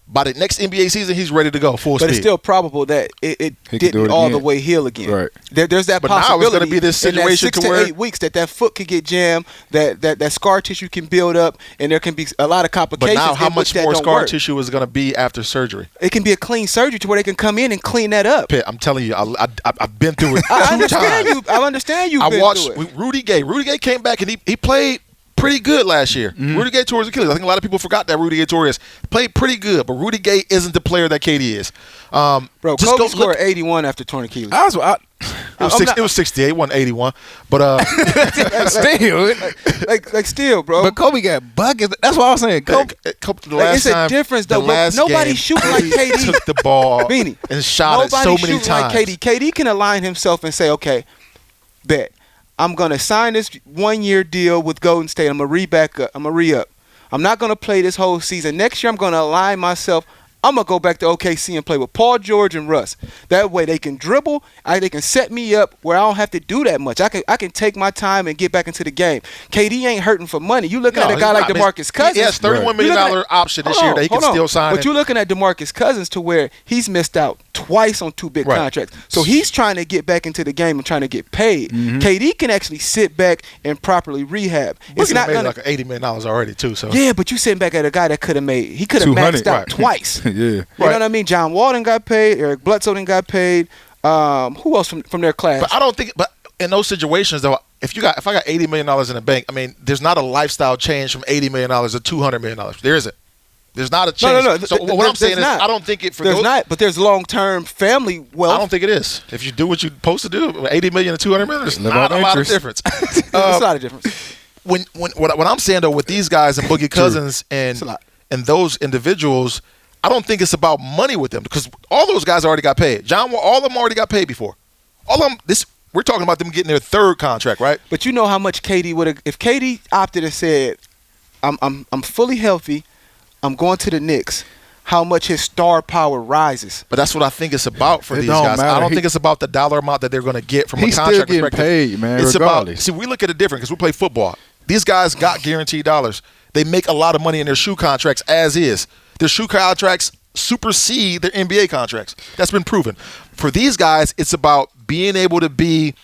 Speaker 1: by the next NBA season, he's ready to go full speed.
Speaker 3: But it's still probable that it
Speaker 2: He could do
Speaker 3: didn't
Speaker 2: it
Speaker 3: all
Speaker 2: again.
Speaker 3: the way heal again.
Speaker 2: Right.
Speaker 3: There's that
Speaker 1: But now it's
Speaker 3: possibility.
Speaker 1: gonna be this
Speaker 3: in that
Speaker 1: situation
Speaker 3: 6
Speaker 1: to
Speaker 3: to
Speaker 1: where-
Speaker 3: 8 weeks that foot could get jammed, that scar tissue can build up, and there can be a lot of
Speaker 1: But
Speaker 3: complications.
Speaker 1: now, how
Speaker 3: in which
Speaker 1: much
Speaker 3: that
Speaker 1: more
Speaker 3: don't
Speaker 1: scar
Speaker 3: work.
Speaker 1: tissue is going to be after surgery?
Speaker 3: It can be a clean surgery to where they can come in and clean that up.
Speaker 1: Pitt, I'm telling you, I've been through it
Speaker 3: I
Speaker 1: two
Speaker 3: understand
Speaker 1: times.
Speaker 3: you. I understand you.
Speaker 1: I
Speaker 3: been
Speaker 1: watched
Speaker 3: through it.
Speaker 1: Rudy Gay. Rudy Gay came back and he played pretty good last year. Rudy Gay tore his Achilles. I think a lot of people forgot that Rudy Gay tore his. Played pretty good, but Rudy Gay isn't the player that KD is.
Speaker 3: Bro,
Speaker 1: just
Speaker 3: Kobe
Speaker 1: go
Speaker 3: scored
Speaker 1: look.
Speaker 3: 81 after torn Achilles.
Speaker 1: It was 68, 181. But
Speaker 2: Still,
Speaker 3: like still, bro.
Speaker 2: but Kobe got buckets. That's what I was saying. Kobe,
Speaker 1: the last
Speaker 3: it's a
Speaker 1: time,
Speaker 3: difference,
Speaker 1: the
Speaker 3: though, bro.
Speaker 1: last
Speaker 3: Nobody
Speaker 1: game,
Speaker 3: shooting like KD.
Speaker 1: took the ball
Speaker 3: Beanie.
Speaker 1: and shot it
Speaker 3: Nobody
Speaker 1: so many
Speaker 3: shooting
Speaker 1: times.
Speaker 3: like KD. KD can align himself and say, okay, bet. I'm going to sign this 1-year deal with Golden State. I'm going to re-up. I'm not going to play this whole season. Next year, I'm going to align myself. I'm going to go back to OKC and play with Paul George and Russ. That way they can dribble. They can set me up where I don't have to do that much. I can take my time and get back into the game. KD ain't hurting for money. You looking at a guy like DeMarcus Cousins.
Speaker 1: He has $31 million option this year that he can still sign.
Speaker 3: But you're looking at DeMarcus Cousins to where he's missed out twice on 2 big contracts. So he's trying to get back into the game and trying to get paid. KD can actually sit back and properly rehab.
Speaker 1: It's not made like $80 million already too. So
Speaker 3: yeah, but you sitting back at a guy that could have maxed out twice.
Speaker 2: yeah.
Speaker 3: You know what I mean? John Wall done got paid. Eric Bledsoe done got paid. Who else from their class?
Speaker 1: But I don't think. But in those situations, though, if I got $80 million in the bank, I mean, there's not a lifestyle change from $80 million to $200 million. There isn't. There's not a change.
Speaker 3: No.
Speaker 1: So what I'm saying is, I don't think it for
Speaker 3: there's
Speaker 1: those,
Speaker 3: not, but there's long-term family wealth.
Speaker 1: I don't think it is. If you do what you're supposed to do, $80 million to $200 million, there's
Speaker 2: Live
Speaker 1: not
Speaker 2: on
Speaker 1: a lot of
Speaker 2: interest.
Speaker 1: difference.
Speaker 3: There's a lot of difference.
Speaker 1: What I'm saying though, with these guys and Boogie Cousins and those individuals, I don't think it's about money with them because all those guys already got paid. John Wall, all of them already got paid before. All of them. We're talking about them getting their 3rd contract, right?
Speaker 3: But you know how much KD would have if KD opted and said, "I'm fully healthy, I'm going to the Knicks." How much his star power rises.
Speaker 1: But that's what I think it's about for
Speaker 2: It
Speaker 1: these
Speaker 2: don't
Speaker 1: guys.
Speaker 2: matter.
Speaker 1: I don't think it's about the dollar amount that they're going to get from a
Speaker 2: He's
Speaker 1: contract
Speaker 2: still getting
Speaker 1: perspective.
Speaker 2: paid, man,
Speaker 1: It's
Speaker 2: regardless.
Speaker 1: about. See, we look at it different because we play football. These guys got guaranteed dollars. They make a lot of money in their shoe contracts as is. Their shoe contracts supersede their NBA contracts. That's been proven. For these guys, it's about being able to be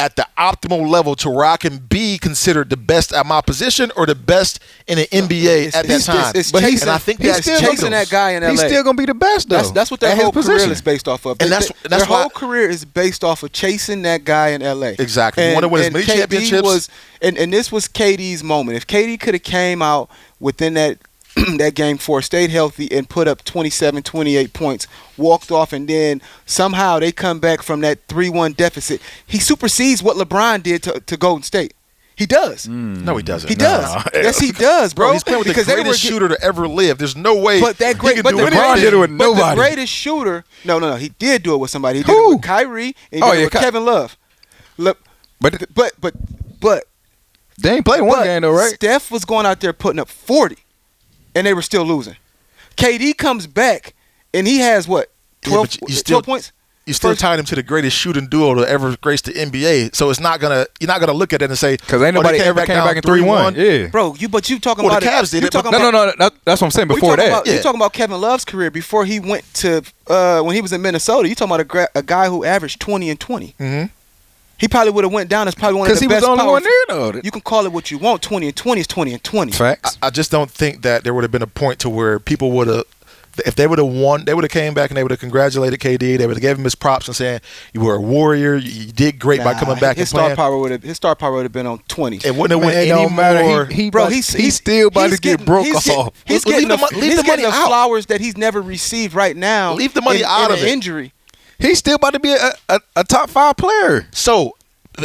Speaker 1: at the optimal level to where I can be considered the best at my position or the best in the NBA at that time.
Speaker 3: And I think
Speaker 2: he's
Speaker 3: still chasing that guy in LA.
Speaker 2: He's still gonna be the best though.
Speaker 3: That's what their whole career is based off of.
Speaker 1: And that's
Speaker 3: their
Speaker 1: why
Speaker 3: whole career is based off of chasing that guy in LA.
Speaker 1: Exactly. You want to win as many championships.
Speaker 3: And this was KD's moment. If KD could have came out within that that game 4, stayed healthy, and put up 27, 28 points, walked off, and then somehow they come back from that 3-1 deficit. He supersedes what LeBron did to Golden State. He does.
Speaker 1: No, he doesn't.
Speaker 3: He does. Yes, he does, bro.
Speaker 1: He's playing with the greatest shooter to ever live. There's no way.
Speaker 3: But that great,
Speaker 1: he can do
Speaker 2: LeBron did it with nobody.
Speaker 3: The greatest shooter. No. He did do it with somebody. He did it with Kyrie. And he did it with Kevin Love. But
Speaker 2: they ain't played one game though, right?
Speaker 3: Steph was going out there putting up 40, and they were still losing. KD comes back, and he has what? 12 points.
Speaker 1: You still tying him to the greatest shooting duo to ever grace the NBA. So it's not gonna. You're not gonna look at it and say
Speaker 2: because ain't nobody ever came back in 3-1. Yeah,
Speaker 3: bro. But you talking about
Speaker 1: the Cavs did it.
Speaker 2: No. That's what I'm saying. Before that,
Speaker 3: you're talking about Kevin Love's career before he went to when he was in Minnesota. You talking about a guy who averaged 20 and 20.
Speaker 1: Mm-hmm.
Speaker 3: He probably would have went down as probably one of the best.
Speaker 2: Because he was the only one there, though.
Speaker 3: You can call it what you want. 20 and 20 is 20 and 20.
Speaker 2: Facts.
Speaker 1: I just don't think that there would have been a point to where people would have, if they would have won, they would have came back and they would have congratulated KD. They would have gave him his props and saying, "You were a warrior. You did great by coming back and playing."
Speaker 3: His star power would have been on 20.
Speaker 1: It wouldn't have went any more.
Speaker 2: He's still about to get broke off.
Speaker 3: He's getting the flowers that he's never received right now.
Speaker 1: Leave the money out of it.
Speaker 3: Injury.
Speaker 2: He's still about to be a top 5 player.
Speaker 1: So,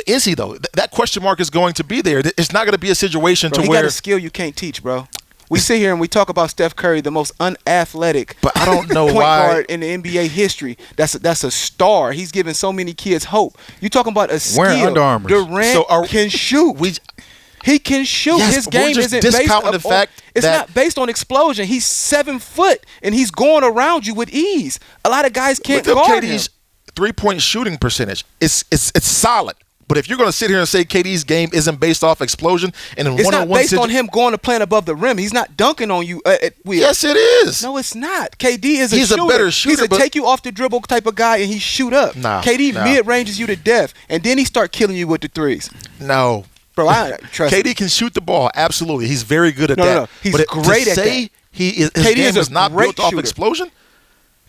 Speaker 1: is he though? That question mark is going to be there. It's not going to be a situation
Speaker 3: where he
Speaker 1: where
Speaker 3: got a skill you can't teach, bro. We sit here and we talk about Steph Curry, the most unathletic,
Speaker 1: but I don't know
Speaker 3: point
Speaker 1: why
Speaker 3: guard in the NBA history. That's a star. He's giving so many kids hope. You talking about a skill?
Speaker 2: Wearing Under Armour.
Speaker 3: Durant can shoot. He can shoot.
Speaker 1: Yes,
Speaker 3: his game isn't based on
Speaker 1: the fact
Speaker 3: it's not based on explosion. He's 7 foot and he's going around you with ease. A lot of guys can't guard him.
Speaker 1: KD's 3-point shooting percentage. It's solid. But if you're going to sit here and say KD's game isn't based off explosion and in
Speaker 3: it's not based on him going to playing above the rim. He's not dunking on you.
Speaker 1: Yes, it is.
Speaker 3: No, it's not. KD is
Speaker 1: He's a better shooter.
Speaker 3: He's a take you off the dribble type of guy, and he shoot up. KD mid-ranges you to death, and then he start killing you with the threes.
Speaker 1: No.
Speaker 3: Bro, I trust
Speaker 1: KD can shoot the ball. Absolutely. He's very good at that.
Speaker 3: No. He's great at that.
Speaker 1: His game is not built off explosion?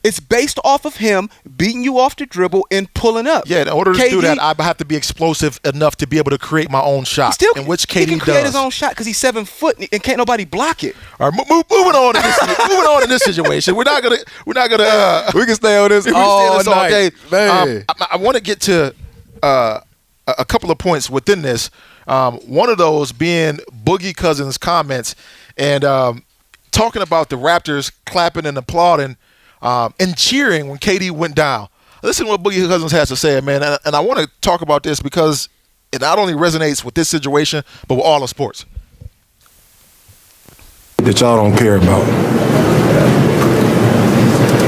Speaker 3: It's based off of him beating you off the dribble and pulling up.
Speaker 1: Yeah, in order to do that, I have to be explosive enough to be able to create my own shot, in which KD
Speaker 3: he can create his own shot because he's 7 foot and can't nobody block it.
Speaker 1: All right, moving on in this situation. We're not gonna.
Speaker 2: We can stay on this all
Speaker 1: day.
Speaker 2: Man.
Speaker 1: I want to get to a couple of points within this. One of those being Boogie Cousins' comments and talking about the Raptors clapping and applauding. And cheering when KD went down. Listen to what Boogie Cousins has to say, man. And I want to talk about this because it not only resonates with this situation, but with all of sports.
Speaker 4: That y'all don't care about.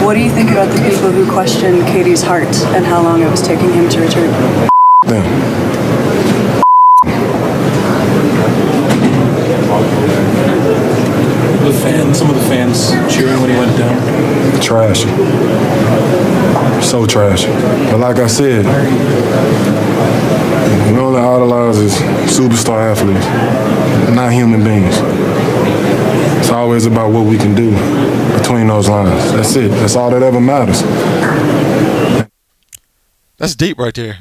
Speaker 5: What do you think about the people who question KD's heart and how long it was taking him to return?
Speaker 4: Them.
Speaker 6: Some of the fans cheering when he went down.
Speaker 4: Trash. So trash. But like I said, we only idolize is superstar athletes, not human beings. It's always about what we can do between those lines. That's it. That's all that ever matters.
Speaker 1: That's deep right there.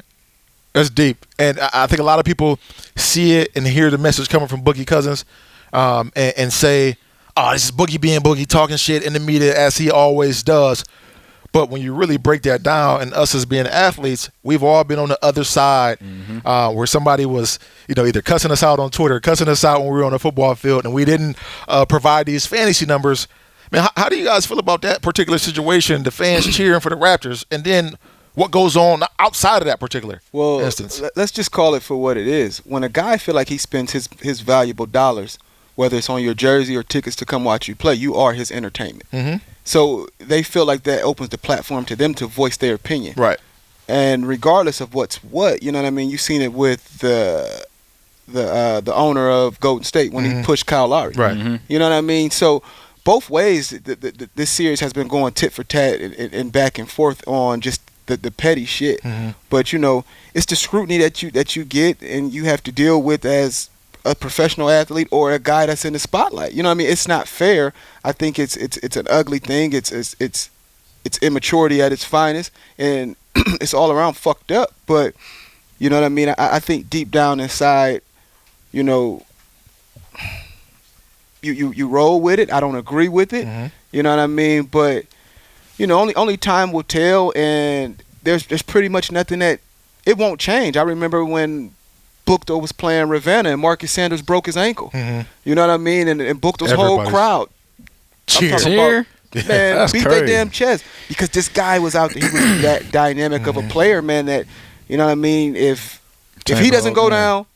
Speaker 1: That's deep. And I think a lot of people see it and hear the message coming from Boogie Cousins and say, oh, this is Boogie being Boogie, talking shit in the media as he always does. But when you really break that down, and us as being athletes, we've all been on the other side where somebody was, either cussing us out on Twitter, cussing us out when we were on the football field, and we didn't provide these fantasy numbers. Man, how do you guys feel about that particular situation, the fans cheering for the Raptors, and then what goes on outside of that particular instance?
Speaker 3: Let's just call it for what it is. When a guy feel like he spends his valuable dollars, whether it's on your jersey or tickets to come watch you play, you are his entertainment. Mm-hmm. So they feel like that opens the platform to them to voice their opinion.
Speaker 1: Right.
Speaker 3: And regardless of what's what, you know what I mean? You've seen it with the owner of Golden State when he pushed Kyle Lowry.
Speaker 1: Right. Mm-hmm.
Speaker 3: You know what I mean? So both ways, this series has been going tit for tat and back and forth on just the petty shit. But it's the scrutiny that you get and you have to deal with as a professional athlete or a guy that's in the spotlight. You know what I mean? It's not fair. I think it's an ugly thing. It's immaturity at its finest, and it's all around fucked up. But you know what I mean? I think deep down inside, you roll with it. I don't agree with it. You know what I mean? But only time will tell, and there's pretty much nothing that it won't change. I remember when Bookto was playing Ravenna and Marcus Sanders broke his ankle. You know what I mean? And Bookto's whole crowd
Speaker 2: cheer.
Speaker 3: Man, beat their damn chest because this guy was out there. He was that dynamic of a player, man. That you know what I mean. If he doesn't go down,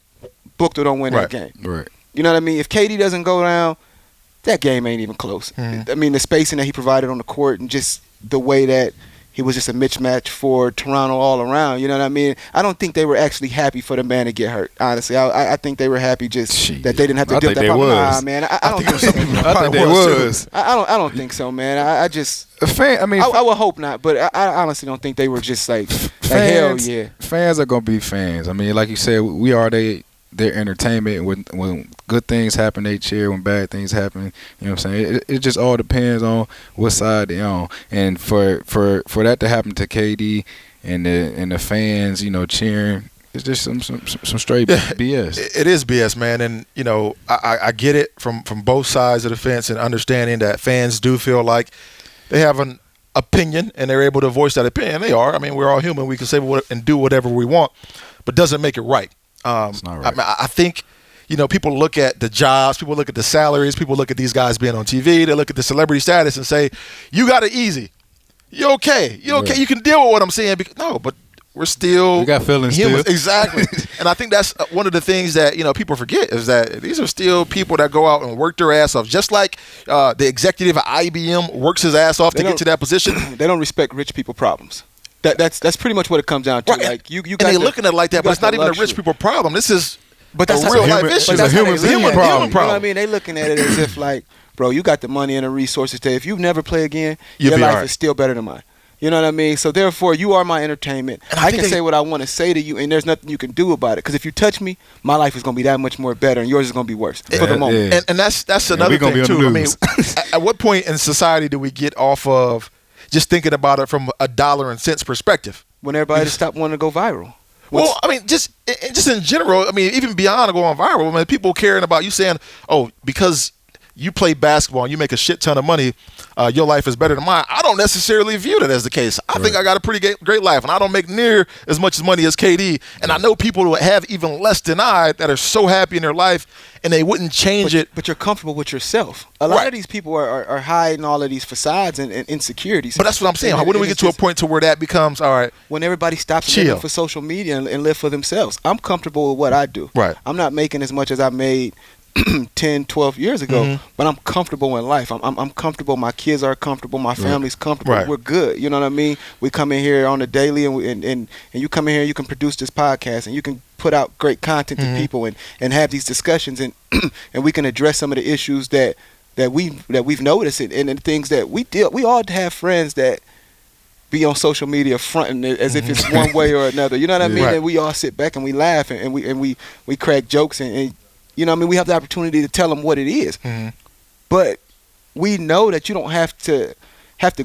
Speaker 3: Bookto don't win that game.
Speaker 2: Right.
Speaker 3: You know what I mean. If KD doesn't go down, that game ain't even close. I mean, the spacing that he provided on the court and just the way that he was just a mismatch for Toronto all around. You know what I mean? I don't think they were actually happy for the man to get hurt. Honestly, I think they were happy just that they didn't have to deal with that problem. Nah, man, I don't think so.
Speaker 2: I think they was.
Speaker 3: I don't think so, man. I just
Speaker 2: a fan. I mean,
Speaker 3: I would hope not, but I honestly don't think they were just like hell yeah.
Speaker 2: Fans are gonna be fans. I mean, like you said, we are their entertainment. When good things happen, they cheer. When bad things happen, you know what I'm saying? It just all depends on what side they're on. And for that to happen to KD and the fans, cheering, it's just some straight BS.
Speaker 1: It is BS, man. And I get it from both sides of the fence and understanding that fans do feel like they have an opinion and they're able to voice that opinion. They are. I mean, we're all human. We can say and do whatever we want, but doesn't make it right.
Speaker 2: It's not right.
Speaker 1: I think, people look at the jobs, people look at the salaries, people look at these guys being on TV, they look at the celebrity status and say, you got it easy. You're okay. You're okay. You can deal with what I'm saying. No, but we're still
Speaker 2: we got feelings
Speaker 1: humans.
Speaker 2: still.
Speaker 1: Exactly. And I think that's one of the things that, people forget is that these are still people that go out and work their ass off. Just like the executive at IBM works his ass off to get to that position.
Speaker 3: They don't respect rich people problems. That's pretty much what it comes down to.
Speaker 1: Right.
Speaker 3: Like you got
Speaker 1: and they looking at it like that, but it's not even a rich people problem. This is a real life issue.
Speaker 2: It's a human problem.
Speaker 3: You know what I mean? They looking at it as if like, bro, you got the money and the resources to if you never play again, your life is still better than mine. You know what I mean? So therefore, you are my entertainment. And I can say what I want to say to you, and there's nothing you can do about it. Because if you touch me, my life is going to be that much more better, and yours is going to be worse for the moment.
Speaker 1: Yeah. And that's another thing too. I mean, at what point in society do we get off of just thinking about it from a dollar and cents perspective?
Speaker 3: When everybody stopped wanting to go viral.
Speaker 1: Well, I mean, just in general, I mean, even beyond going viral, I mean, people caring about you saying, oh, because you play basketball and you make a shit ton of money, your life is better than mine. I don't necessarily view that as the case. I think I got a pretty great life, and I don't make near as much money as KD. And I know people who have even less than I that are so happy in their life, and they wouldn't change it.
Speaker 3: But you're comfortable with yourself. A lot of these people are hiding all of these facades and insecurities.
Speaker 1: But that's what I'm saying. When do we get to a point to where that becomes, all right,
Speaker 3: when everybody stops living for social media and live for themselves? I'm comfortable with what I do.
Speaker 1: Right.
Speaker 3: I'm not making as much as I made 10, 12 years ago, but I'm comfortable in life. I'm comfortable. My kids are comfortable. My family's comfortable. Right. We're good. You know what I mean? We come in here on the daily, and you come in here, you can produce this podcast, and you can put out great content to people and have these discussions, and and we can address some of the issues that we've noticed and things that we deal. We all have friends that be on social media fronting it as if it's one way or another. You know what I mean?
Speaker 1: Right.
Speaker 3: And we all sit back and we laugh and we crack jokes and you know what I mean? We have the opportunity to tell them what it is. But we know that you don't have to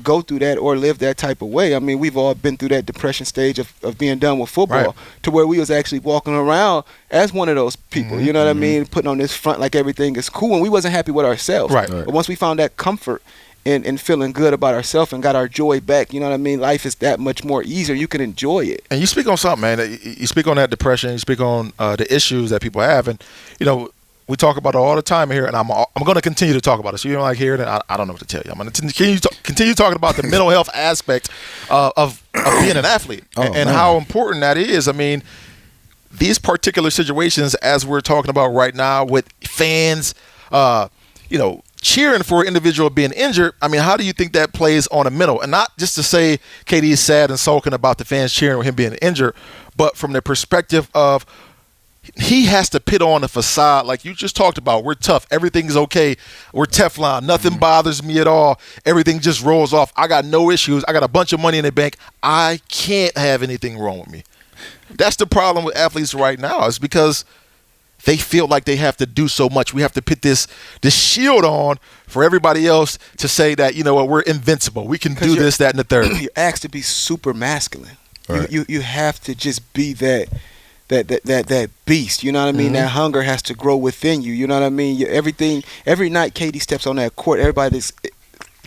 Speaker 3: go through that or live that type of way. I mean, we've all been through that depression stage of being done with football to where we was actually walking around as one of those people. You know what I mean? Putting on this front like everything is cool, and we wasn't happy with ourselves.
Speaker 1: Right.
Speaker 3: But once we found that comfort and feeling good about ourselves and got our joy back, you know what I mean? Life is that much more easier. You can enjoy it.
Speaker 1: And you speak on something, man. You speak on that depression. You speak on the issues that people have. And, we talk about it all the time here, and I'm going to continue to talk about it. So you don't like hearing it, I don't know what to tell you. I'm going to continue talking about the mental health aspect of being an athlete and how important that is. I mean, these particular situations, as we're talking about right now with fans, cheering for an individual being injured, I mean, how do you think that plays on a mental? And not just to say KD is sad and sulking about the fans cheering with him being injured, but from the perspective of he has to put on a facade like you just talked about. We're tough. Everything's okay. We're Teflon. Nothing bothers me at all. Everything just rolls off. I got no issues. I got a bunch of money in the bank. I can't have anything wrong with me. That's the problem with athletes right now, is because they feel like they have to do so much. We have to put this shield on for everybody else to say that, you know what, we're invincible. We can do this, that, and the third.
Speaker 3: You're asked to be super masculine.
Speaker 2: Right.
Speaker 3: You have to just be that beast. You know what I mean? That hunger has to grow within you. You know what I mean? Every night KD steps on that court,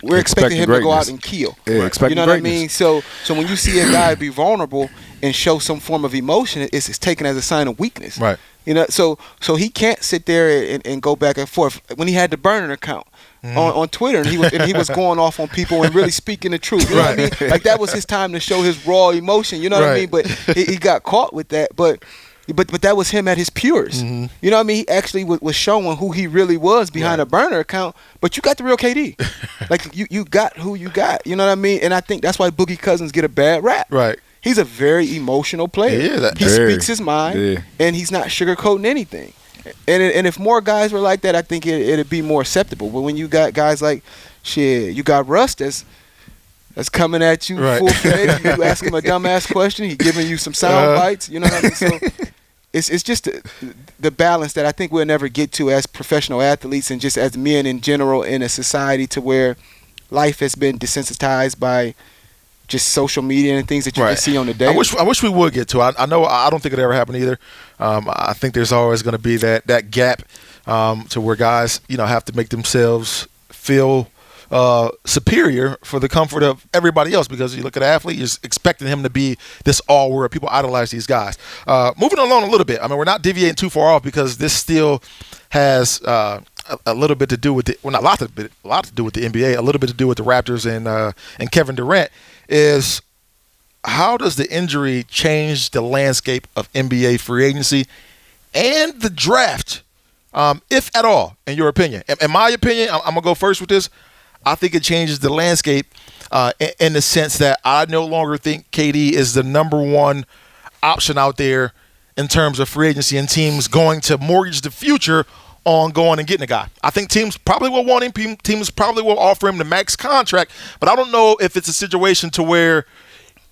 Speaker 3: we're expecting him to go out and kill.
Speaker 2: Yeah,
Speaker 3: you know what I mean? So when you see a guy be vulnerable and show some form of emotion, it's taken as a sign of weakness.
Speaker 1: Right.
Speaker 3: You know, so he can't sit there and go back and forth. When he had the burner account on Twitter, and he was going off on people and really speaking the truth. You know what I mean? Like, that was his time to show his raw emotion. You know what I mean? But he got caught with that. But that was him at his purest. You know what I mean? He actually was showing who he really was behind a burner account. But you got the real KD. Like, you got who you got. You know what I mean? And I think that's why Boogie Cousins get a bad rap.
Speaker 1: Right.
Speaker 3: He's a very emotional player. He speaks his mind, and he's not sugarcoating anything. And if more guys were like that, I think it'd be more acceptable. But when you got guys like, you got Russ that's coming at you full-fledged. You ask him a dumbass question, he giving you some sound bites. You know what I mean? So it's just the balance that I think we'll never get to as professional athletes and just as men in general in a society, to where life has been desensitized by just social media and things that you can see on the day.
Speaker 1: I wish we would get to. I know I don't think it'll ever happen either. I think there's always going to be that gap to where guys, have to make themselves feel superior for the comfort of everybody else, because you look at an athlete, you're expecting him to be this all-world. People idolize these guys. Moving along a little bit. I mean, we're not deviating too far off, because this still has a little bit to do with a lot to do with the NBA, a little bit to do with the Raptors and Kevin Durant. Is how does the injury change the landscape of NBA free agency and the draft, if at all, in your opinion? In my opinion, I'm going to go first with this. I think it changes the landscape in the sense that I no longer think KD is the number one option out there in terms of free agency and teams going to mortgage the future on going and getting a guy. I think teams probably will want him. Teams probably will offer him the max contract, but I don't know if it's a situation to where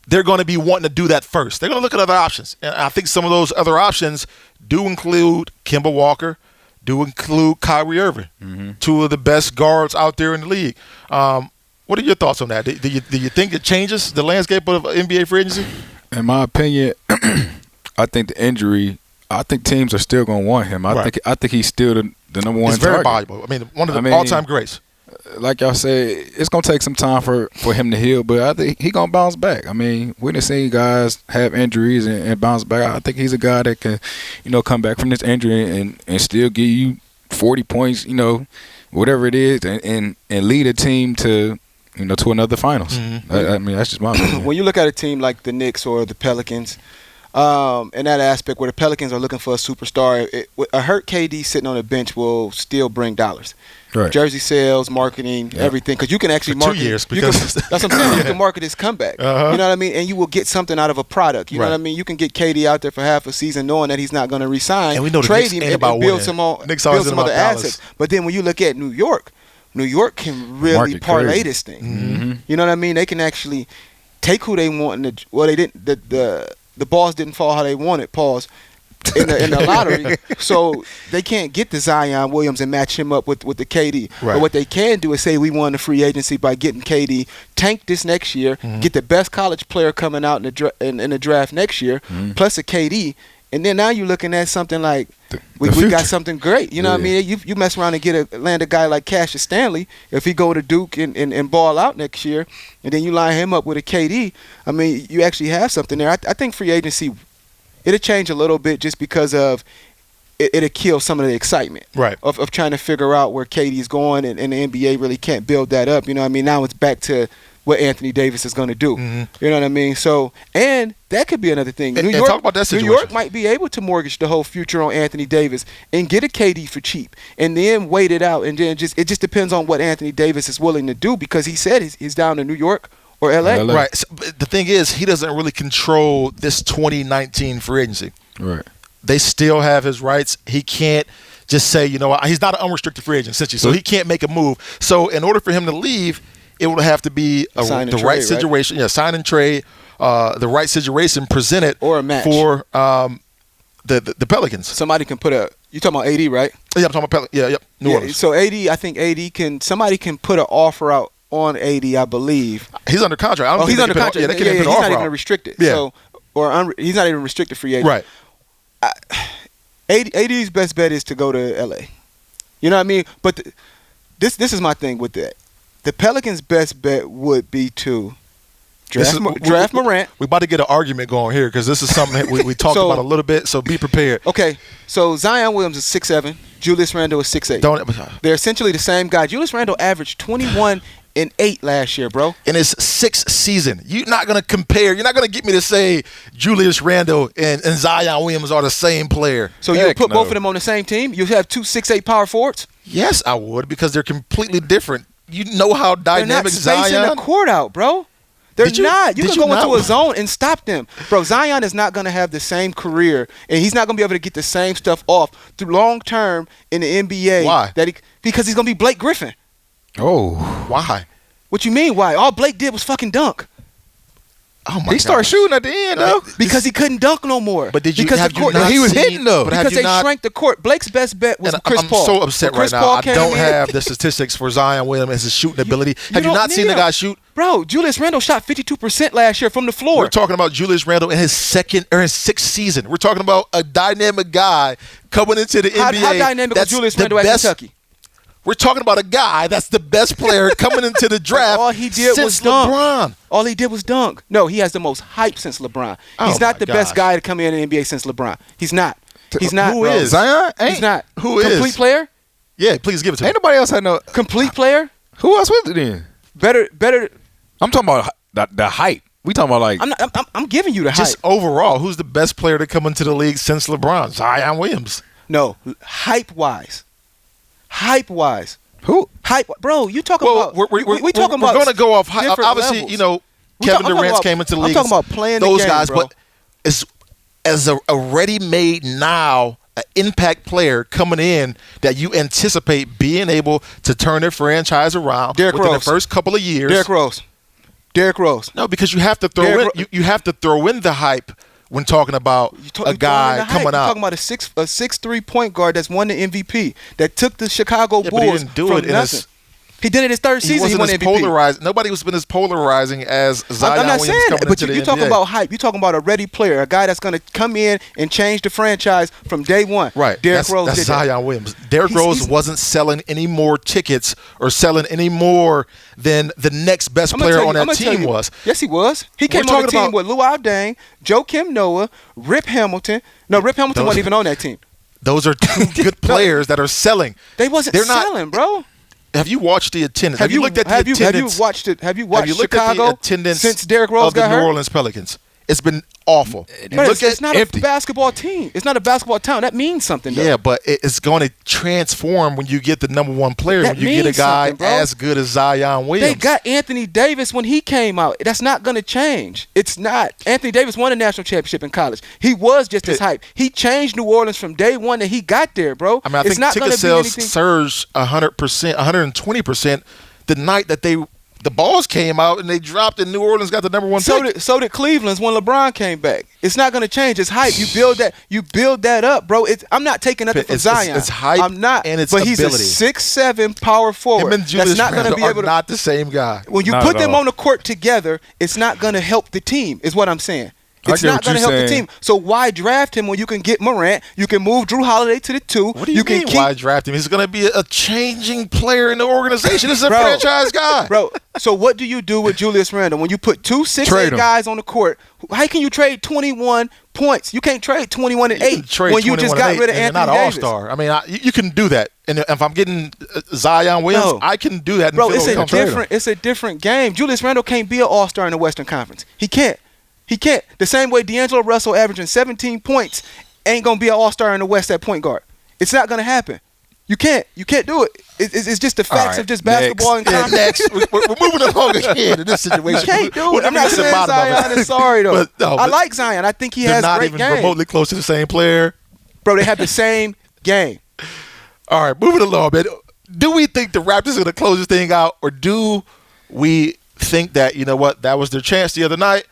Speaker 1: they're going to be wanting to do that first. They're going to look at other options. And I think some of those other options do include Kemba Walker, do include Kyrie Irving, two of the best guards out there in the league. What are your thoughts on that? Do you think it changes the landscape of NBA free agency?
Speaker 2: In my opinion, I think the injury, I think teams are still going to want him. I think he's still the number one.
Speaker 1: He's very
Speaker 2: target.
Speaker 1: valuable. I mean, one of the all-time greats.
Speaker 2: Like y'all said, it's going to take some time for him to heal, but I think he's going to bounce back. I mean, we done seen guys have injuries and bounce back. I think he's a guy that can, come back from this injury and still give you 40 points, whatever it is, and lead a team to another finals. I mean, that's just my opinion.
Speaker 3: When you look at a team like the Knicks or the Pelicans, in that aspect where the Pelicans are looking for a superstar, a hurt KD sitting on the bench will still bring dollars.
Speaker 2: Right.
Speaker 3: Jersey sales, marketing, everything. Because you can actually
Speaker 1: for
Speaker 3: market
Speaker 1: 2 years.
Speaker 3: That's what I'm saying. You can market his comeback. You know what I mean? And you will get something out of a product. You know what I mean? You can get KD out there for half a season knowing that he's not going to resign.
Speaker 1: And we know the
Speaker 3: trade
Speaker 1: Knicks
Speaker 3: him
Speaker 1: ain't
Speaker 3: and
Speaker 1: about
Speaker 3: build
Speaker 1: winning.
Speaker 3: some other assets. But then when you look at New York can really
Speaker 2: Market
Speaker 3: parlay
Speaker 2: crazy.
Speaker 3: this thing. You know what I mean? They can actually take who they want. They didn't. The balls didn't fall how they wanted. Pause. In the lottery, so they can't get the Zion Williams and match him up with the KD.
Speaker 1: Right.
Speaker 3: But what they can do is say we won the free agency by getting KD, tank this next year, get the best college player coming out in the draft next year, plus a KD, and then now you're looking at something like we got something great. You know what I mean? You mess around and land a guy like Cassius Stanley if he go to Duke and ball out next year, and then you line him up with a KD. I mean, you actually have something there. I think free agency, it'll change a little bit just because of it'll kill some of the excitement of trying to figure out where KD's going, and the NBA really can't build that up. You know what I mean? Now it's back to what Anthony Davis is going to do. You know what I mean? So, and that could be another thing. New York,
Speaker 1: talk about that situation.
Speaker 3: New York might be able to mortgage the whole future on Anthony Davis and get a KD for cheap, and then wait it out, and then it just depends on what Anthony Davis is willing to do, because he said he's down to New York or LA.
Speaker 1: Right. So, the thing is, he doesn't really control this 2019 free agency.
Speaker 2: Right.
Speaker 1: they still have his rights. He can't just say, he's not an unrestricted free agent, essentially, so he can't make a move. So in order for him to leave, it would have to be the right situation. Right? Yeah, sign and trade, the right situation presented
Speaker 3: or a match
Speaker 1: for the Pelicans.
Speaker 3: Somebody can put you talking about AD, right?
Speaker 1: Yeah, I'm talking about Pelicans. Yeah, New Orleans.
Speaker 3: So I think somebody can put an offer out on AD, I believe.
Speaker 1: He's under contract.
Speaker 3: He's under contract.
Speaker 1: They can't
Speaker 3: he's
Speaker 1: put an
Speaker 3: not
Speaker 1: offer
Speaker 3: even restricted.
Speaker 1: Yeah.
Speaker 3: So, he's not even restricted free agent.
Speaker 1: Right.
Speaker 3: AD's best bet is to go to LA. You know what I mean? But this is my thing with that. The Pelicans' best bet would be to draft Morant.
Speaker 1: We're about to get an argument going here because this is something we talked about a little bit, so be prepared.
Speaker 3: Okay, so Zion Williams is 6'7", Julius Randle is 6'8". They're essentially the same guy. Julius Randle averaged 21 and 8 last year, bro.
Speaker 1: In his 6th season. You're not going to compare. You're not going to get me to say Julius Randle and Zion Williams are the same player.
Speaker 3: So you would put both of them on the same team? You have 2 6'8" power forwards?
Speaker 1: Yes, I would, because they're completely different. You know how dynamic Zion.
Speaker 3: They're not spacing the court out, bro. They're not. You can go into a zone and stop them. Bro, Zion is not going to have the same career, and he's not going to be able to get the same stuff off through long term in the NBA.
Speaker 1: Why?
Speaker 3: Because he's going to be Blake Griffin.
Speaker 2: Oh.
Speaker 1: Why?
Speaker 3: What you mean, why? All Blake did was fucking dunk.
Speaker 1: Oh my God.
Speaker 2: He started shooting at the end, though.
Speaker 3: Because he couldn't dunk no more.
Speaker 1: But
Speaker 3: he
Speaker 1: was
Speaker 2: hitting, though.
Speaker 3: Because they shrank the court. Blake's best bet was Chris Paul.
Speaker 1: I'm so upset right now. I don't have the statistics for Zion Williams and his shooting ability. Have you not seen the guy shoot?
Speaker 3: Bro, Julius Randle shot 52% last year from the floor.
Speaker 1: We're talking about Julius Randle in his 6th season. We're talking about a dynamic guy coming into the NBA.
Speaker 3: How dynamic was Julius Randle at Kentucky?
Speaker 1: We're talking about a guy that's the best player coming into the draft.
Speaker 3: All he did was dunk.
Speaker 1: LeBron.
Speaker 3: All he did was dunk. No, he has the most hype since LeBron. He's not the best guy to come in the NBA since LeBron. He's not. He's not.
Speaker 1: Who is?
Speaker 2: Zion?
Speaker 3: He's not.
Speaker 1: Who is?
Speaker 3: Complete player?
Speaker 1: Yeah, please give it to me.
Speaker 2: Ain't nobody else had no
Speaker 3: complete player?
Speaker 2: Who else was it then?
Speaker 3: Better.
Speaker 2: I'm talking about the height. We talking about like.
Speaker 3: I'm giving you the
Speaker 1: just
Speaker 3: hype.
Speaker 1: Overall, who's the best player to come into the league since LeBron? Zion Williams.
Speaker 3: No, hype wise.
Speaker 2: Who?
Speaker 3: Hype, bro. You talking about?
Speaker 1: We're going to go off. Obviously,
Speaker 3: levels.
Speaker 1: Kevin Durant came into the league.
Speaker 3: I'm talking about playing
Speaker 1: those
Speaker 3: the game,
Speaker 1: guys,
Speaker 3: bro.
Speaker 1: but as a ready-made now an impact player coming in that you anticipate being able to turn their franchise around within the first couple of years.
Speaker 3: Derrick Rose.
Speaker 1: No, because you have to throw you have to throw in the hype when talking about a guy coming out.
Speaker 3: You're talking about a 6'3" point guard that's won the MVP, that took the Chicago Bulls
Speaker 1: but he didn't do
Speaker 3: from
Speaker 1: it in
Speaker 3: nothing. He did it his third season. He won MVP.
Speaker 1: Nobody was been as polarizing as Zion
Speaker 3: I'm not
Speaker 1: Williams
Speaker 3: saying that,
Speaker 1: coming
Speaker 3: but
Speaker 1: into the
Speaker 3: you're talking
Speaker 1: NBA.
Speaker 3: about hype. You're talking about a ready player, a guy that's going to come in and change the franchise from day one.
Speaker 1: Right.
Speaker 3: Derrick Rose
Speaker 1: that's
Speaker 3: did
Speaker 1: Zion Williams. Derrick Rose wasn't selling any more tickets or selling any more than the next best player on that team was.
Speaker 3: Yes, he was. He came on the team with Luol Deng, Joakim Noah, Rip Hamilton. No, Rip Hamilton wasn't even on that team.
Speaker 1: Those are two good players that are selling.
Speaker 3: They're selling, bro.
Speaker 1: Have you watched the attendance? Have you looked at the attendance?
Speaker 3: Have you watched it? Have you watched Chicago
Speaker 1: at the attendance
Speaker 3: since Derrick Rose got hurt?
Speaker 1: Of the New Orleans Pelicans? It's been awful.
Speaker 3: But it's not a basketball team. It's not a basketball town. That means something, though.
Speaker 1: Yeah, but it's going to transform when you get the number one player, when you get a guy as good as Zion Williams.
Speaker 3: They got Anthony Davis when he came out. That's not going to change. It's not. Anthony Davis won a national championship in college. He was just as hype. He changed New Orleans from day one that he got there, bro.
Speaker 1: I mean, I think ticket sales surged 100%, 120% the night that the balls came out and they dropped and New Orleans got the number one pick.
Speaker 3: So did Cleveland's when LeBron came back. It's not going to change. It's hype. You build that up, bro. I'm not taking nothing from Zion.
Speaker 1: It's hype.
Speaker 3: I'm not.
Speaker 1: And it's
Speaker 3: but
Speaker 1: ability.
Speaker 3: He's a 6'7" power forward.
Speaker 1: Him and Julius
Speaker 3: that's not going to be able to.
Speaker 1: Not the same guy.
Speaker 3: When you put them on the court together, it's not going to help the team. Is what I'm saying. It's not going to help the team. So why draft him when you can get Morant? You can move Drew Holiday to the 2.
Speaker 1: What do you mean why draft him? He's going to be a changing player in the organization. This is a franchise guy.
Speaker 3: Bro, so what do you do with Julius Randle? When you put 2 6'8" guys on the court, how can you trade 21 points? You can't trade 21 and 8 when you just got rid of Anthony Davis.
Speaker 1: Not all-star. I mean, you can do that. And if I'm getting Zion Williams, I can do that.
Speaker 3: Bro, it's a different game. Julius Randle can't be an all-star in the Western Conference. He can't. The same way D'Angelo Russell averaging 17 points ain't going to be an all-star in the West at point guard. It's not going to happen. You can't do it. It's just the facts of just basketball and conference.
Speaker 1: Next. We're moving along again in this situation.
Speaker 3: You can't do it. I'm not saying Zion is sorry, though. I like Zion. I think he has great game.
Speaker 1: They're not even remotely close to the same player.
Speaker 3: Bro, they have the same game.
Speaker 1: All right, moving along, man. Do we think the Raptors are going to close this thing out, or do we think that, you know what, that was their chance the other night?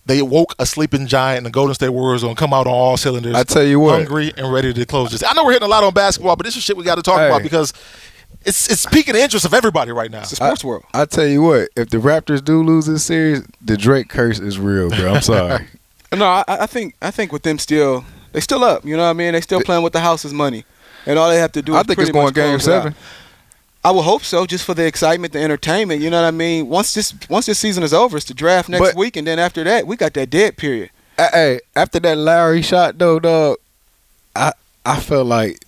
Speaker 1: They woke a sleeping giant, and the Golden State Warriors going to come out on all cylinders.
Speaker 2: I tell you what,
Speaker 1: hungry and ready to close this. I know we're hitting a lot on basketball, but this is shit we got to talk about because it's piquing the interest of everybody right now.
Speaker 3: It's the sports world.
Speaker 2: I tell you what, if the Raptors do lose this series, the Drake curse is real, bro. I'm sorry.
Speaker 3: No, I think with them still, they still up. You know what I mean? They still playing with the house's money, and all they have to do.
Speaker 2: I
Speaker 3: is
Speaker 2: think
Speaker 3: pretty
Speaker 2: it's going
Speaker 3: much
Speaker 2: Game
Speaker 3: close it out.
Speaker 2: 7.
Speaker 3: I would hope so, just for the excitement, the entertainment. You know what I mean? Once this season is over, it's the draft next week, and then after that, we got that dead period.
Speaker 2: Hey, after that Lowry shot, though, dog, I felt like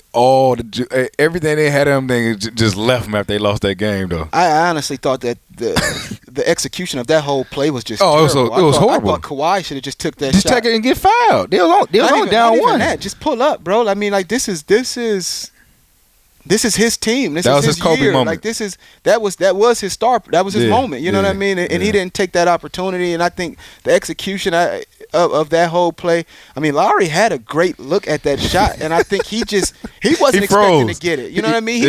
Speaker 2: everything they had them things just left them after they lost that game, though.
Speaker 3: I honestly thought that the execution of that whole play was just
Speaker 2: it was horrible.
Speaker 3: I thought Kawhi should have just took that
Speaker 2: Just
Speaker 3: shot.
Speaker 2: take it and get fouled. They was only down
Speaker 3: not even
Speaker 2: one.
Speaker 3: that. Just pull up, bro. I mean, like this is his team. This
Speaker 2: That
Speaker 3: is
Speaker 2: was his Kobe
Speaker 3: year.
Speaker 2: moment.
Speaker 3: Like that was his star. That was his moment. You know what I mean? And he didn't take that opportunity. And I think the execution of that whole play. I mean, Lowry had a great look at that shot, and I think he wasn't expecting to get it. You know what I mean?